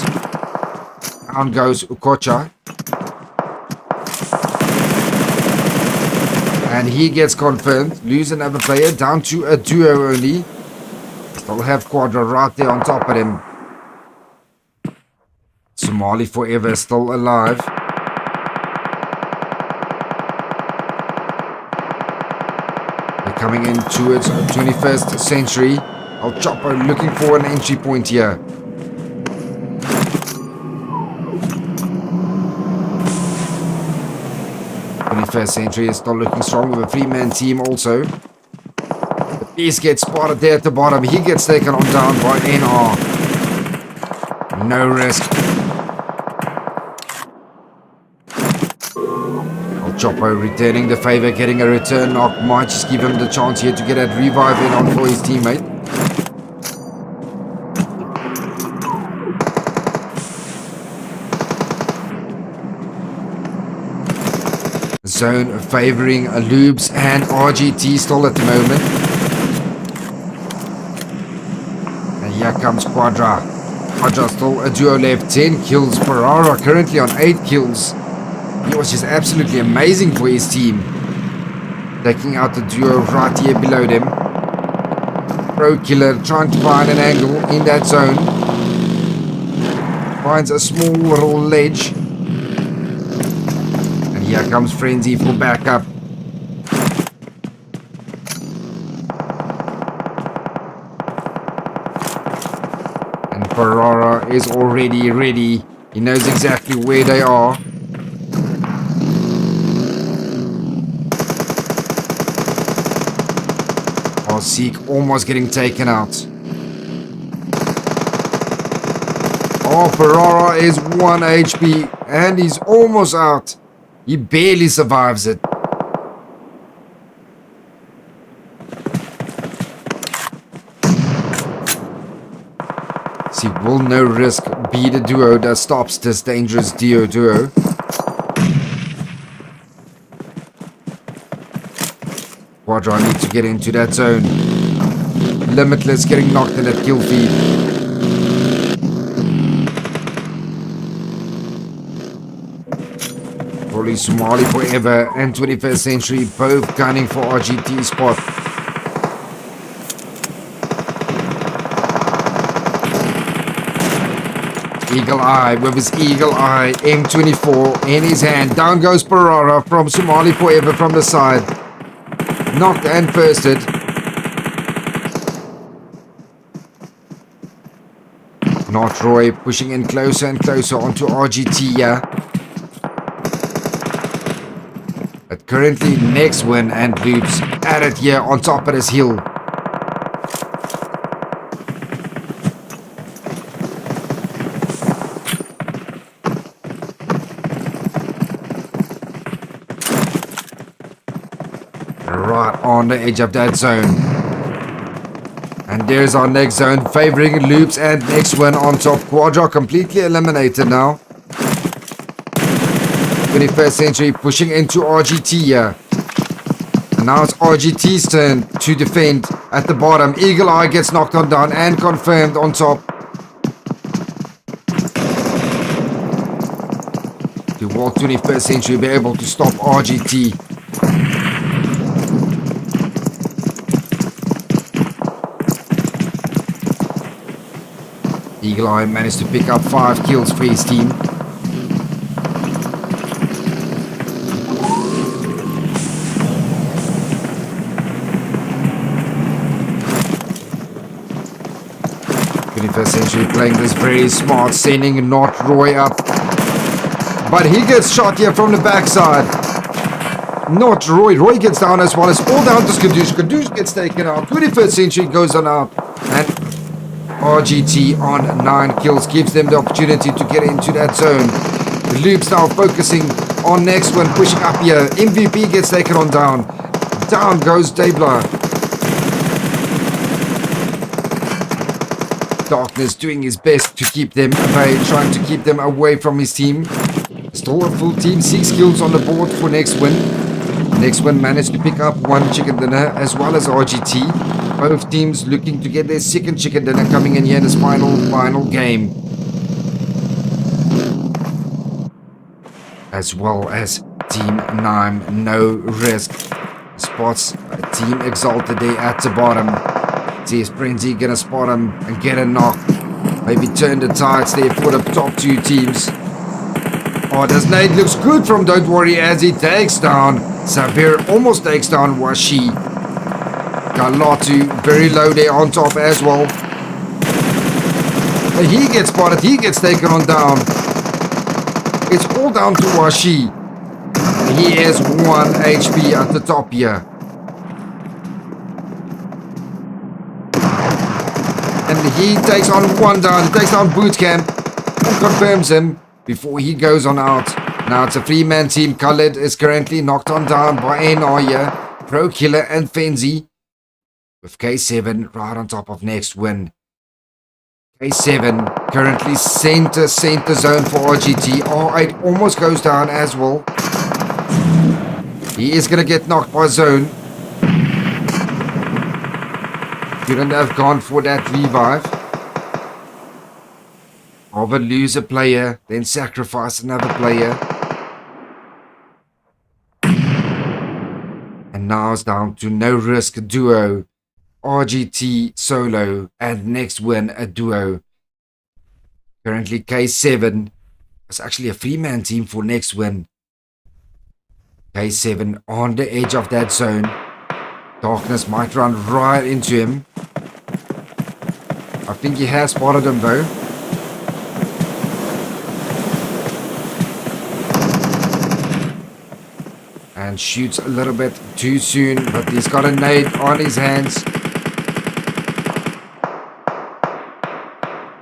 Down goes Ukocha. And he gets confirmed. Lose another player. Down to a duo only. Still have Quadra right there on top of him. Somali Forever still alive. They're coming in towards 21st Century. El Chapo looking for an entry point here. First Century is still looking strong with a 3-man team also. The Beast gets spotted there at the bottom. He gets taken on down by NR. No risk. El Chapo returning the favor, getting a return knock. Might just give him the chance here to get that revive in on for his teammate. zone favoring Loops and RGT still at the moment. And here comes Quadra. Quadra still a duo left, 10 kills. Ferrara currently on 8 kills. He was just absolutely amazing for his team. Taking out the duo right here below them. Pro Killer trying to find an angle in that zone. Finds a small little ledge. And here comes Frenzy for backup. And Ferrara is already ready. He knows exactly where they are. Seek almost getting taken out. Oh, Ferrara is 1 HP and he's almost out. He barely survives it. See, will No Risk be the duo that stops this dangerous duo? Quadra needs to get into that zone. Limitless getting knocked in that kill feed. Probably Somali Forever and 21st Century both gunning for RGT spot. Eagle Eye with his Eagle Eye M24 in his hand. Down goes Ferrara from Somali Forever from the side. Knocked and firsted. Not Roy pushing in closer and closer onto RGT here. But currently Next Win and Loops at it here on top of this hill. Right on the edge of that zone. And there's our next zone favoring Loops and Next Win on top. Quadra completely eliminated now. 21st Century pushing into RGT here. And now it's RGT's turn to defend at the bottom. Eagle Eye gets knocked on down and confirmed on top. Will 21st Century be able to stop RGT? Eagle Eye managed to pick up 5 kills for his team. Century playing this very smart, sending Not Roy up. But he gets shot here from the backside. Not Roy. Roy gets down as well as all down to Skadoosh. Skadoosh gets taken out. 21st Century goes on out. And RGT on 9 kills gives them the opportunity to get into that zone. The Loops now focusing on Next One, pushing up here. MVP gets taken on down. Down goes Dabler. Darkness doing his best to keep them away, trying to keep them away from his team. Still a full team, 6 kills on the board for Next Win. Next Win managed to pick up 1 chicken dinner as well as RGT. Both teams looking to get their second chicken dinner coming in here in this final game. As well as Team 9, No Risk. Spots Team Exalted there at the bottom. See, is Frenzy gonna spot him and get a knock? Maybe turn the tides there for the top 2 teams. Oh, this nade looks good from Don't Worry as he takes down Sabir, almost takes down Washi. Galatu very low there on top as well. And he gets spotted, he gets taken on down. It's all down to Washi. He is 1 HP at the top here. And he takes on 1 down, takes down Bootcamp, and confirms him before he goes on out. Now it's a 3-man team. Khaled is currently knocked on down by Enoya, Pro Killer and Fenzi. With K7 right on top of Next Win. K7 currently center zone for RGT. R8 almost goes down as well. He is going to get knocked by zone. Couldn't have gone for that revive. Rather lose a player than sacrifice another player. And now it's down to no risk duo. RGT solo and next win a duo. Currently K7. It's actually a 3-man team for next win. K7 on the edge of that zone. Darkness might run right into him. I think he has spotted him though. And shoots a little bit too soon, but he's got a nade on his hands.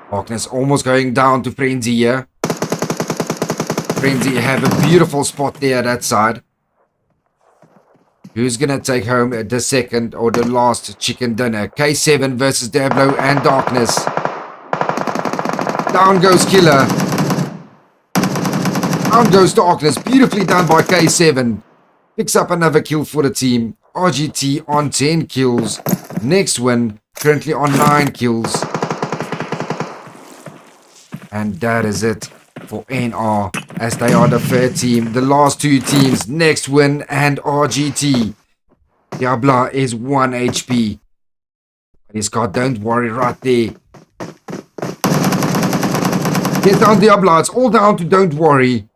Darkness almost going down to Frenzy here. Frenzy have a beautiful spot there at that side. Who's gonna take home the second or the last chicken dinner? K7 versus Diablo and Darkness. Down goes Killer. Down goes Darkness. Beautifully done by K7. Picks up another kill for the team. RGT on 10 kills. Next win, currently on 9 kills. And that is it for NR, as they are the third team. The last two teams, next win and RGT. Diabla is 1 HP. He's got don't worry right there. Get down Diabla, it's all down to don't worry.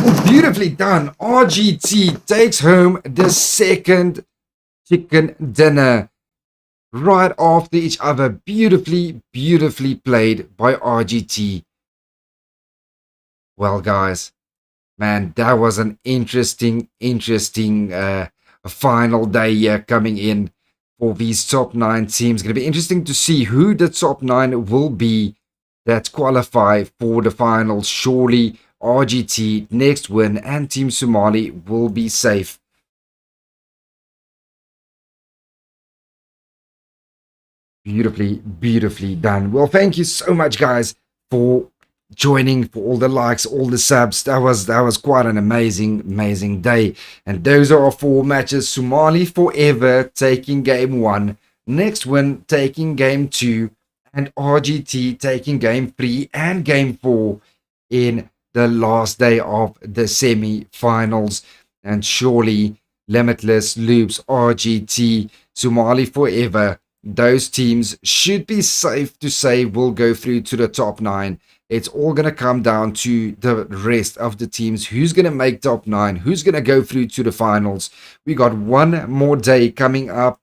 Oh, beautifully done. RGT takes home the second chicken dinner. Right after each other. Beautifully, beautifully played by RGT. Well, guys, man, that was an interesting final day here coming in for these top 9 teams. Going to be interesting to see who the top 9 will be that qualify for the finals. Surely RGT, next win, and Team Somali will be safe. Beautifully, beautifully done. Well, thank you so much, guys, for joining, for all the likes, all the subs. That was quite an amazing day. And those are our 4 matches. Somali forever taking game 1, next win taking game 2, and RGT taking game 3 and game 4 in the last day of the semi-finals. And surely Limitless, Loops, RGT, Somali forever, those teams should be safe to say will go through to the top 9. It's all going to come down to the rest of the teams. Who's going to make top 9? Who's going to go through to the finals? We got one more day coming up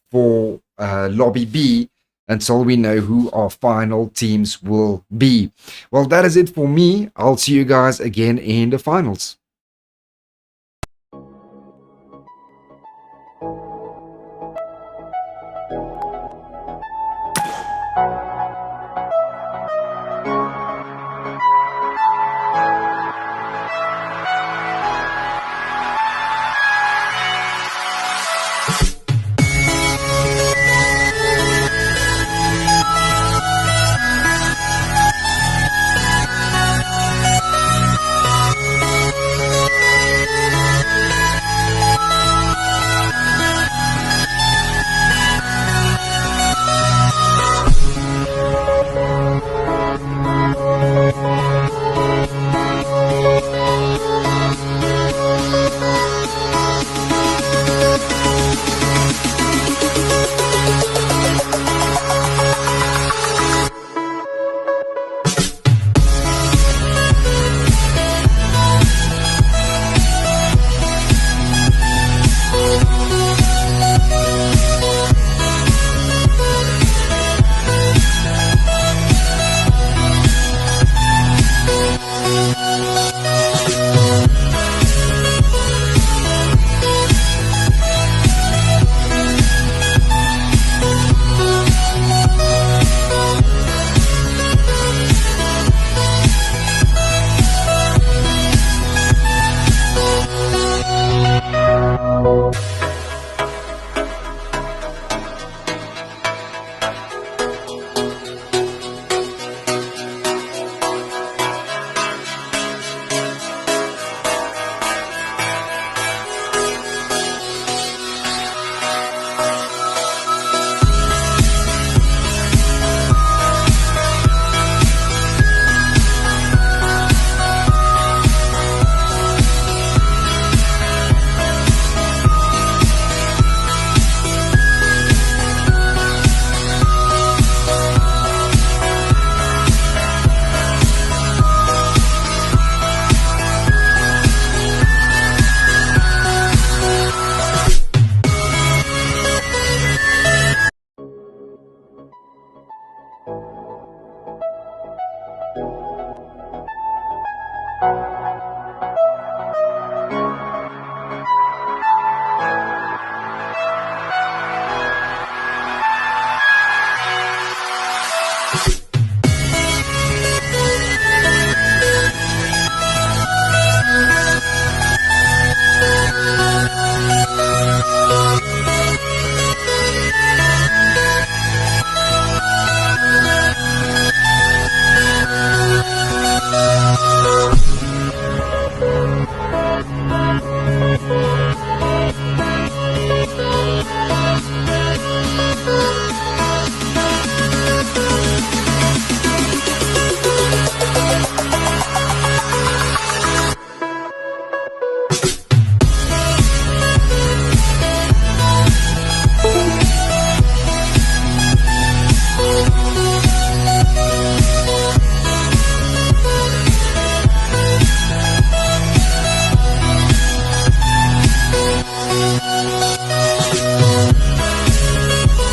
for Lobby B until we know who our final teams will be. Well, that is it for me. I'll see you guys again in the finals.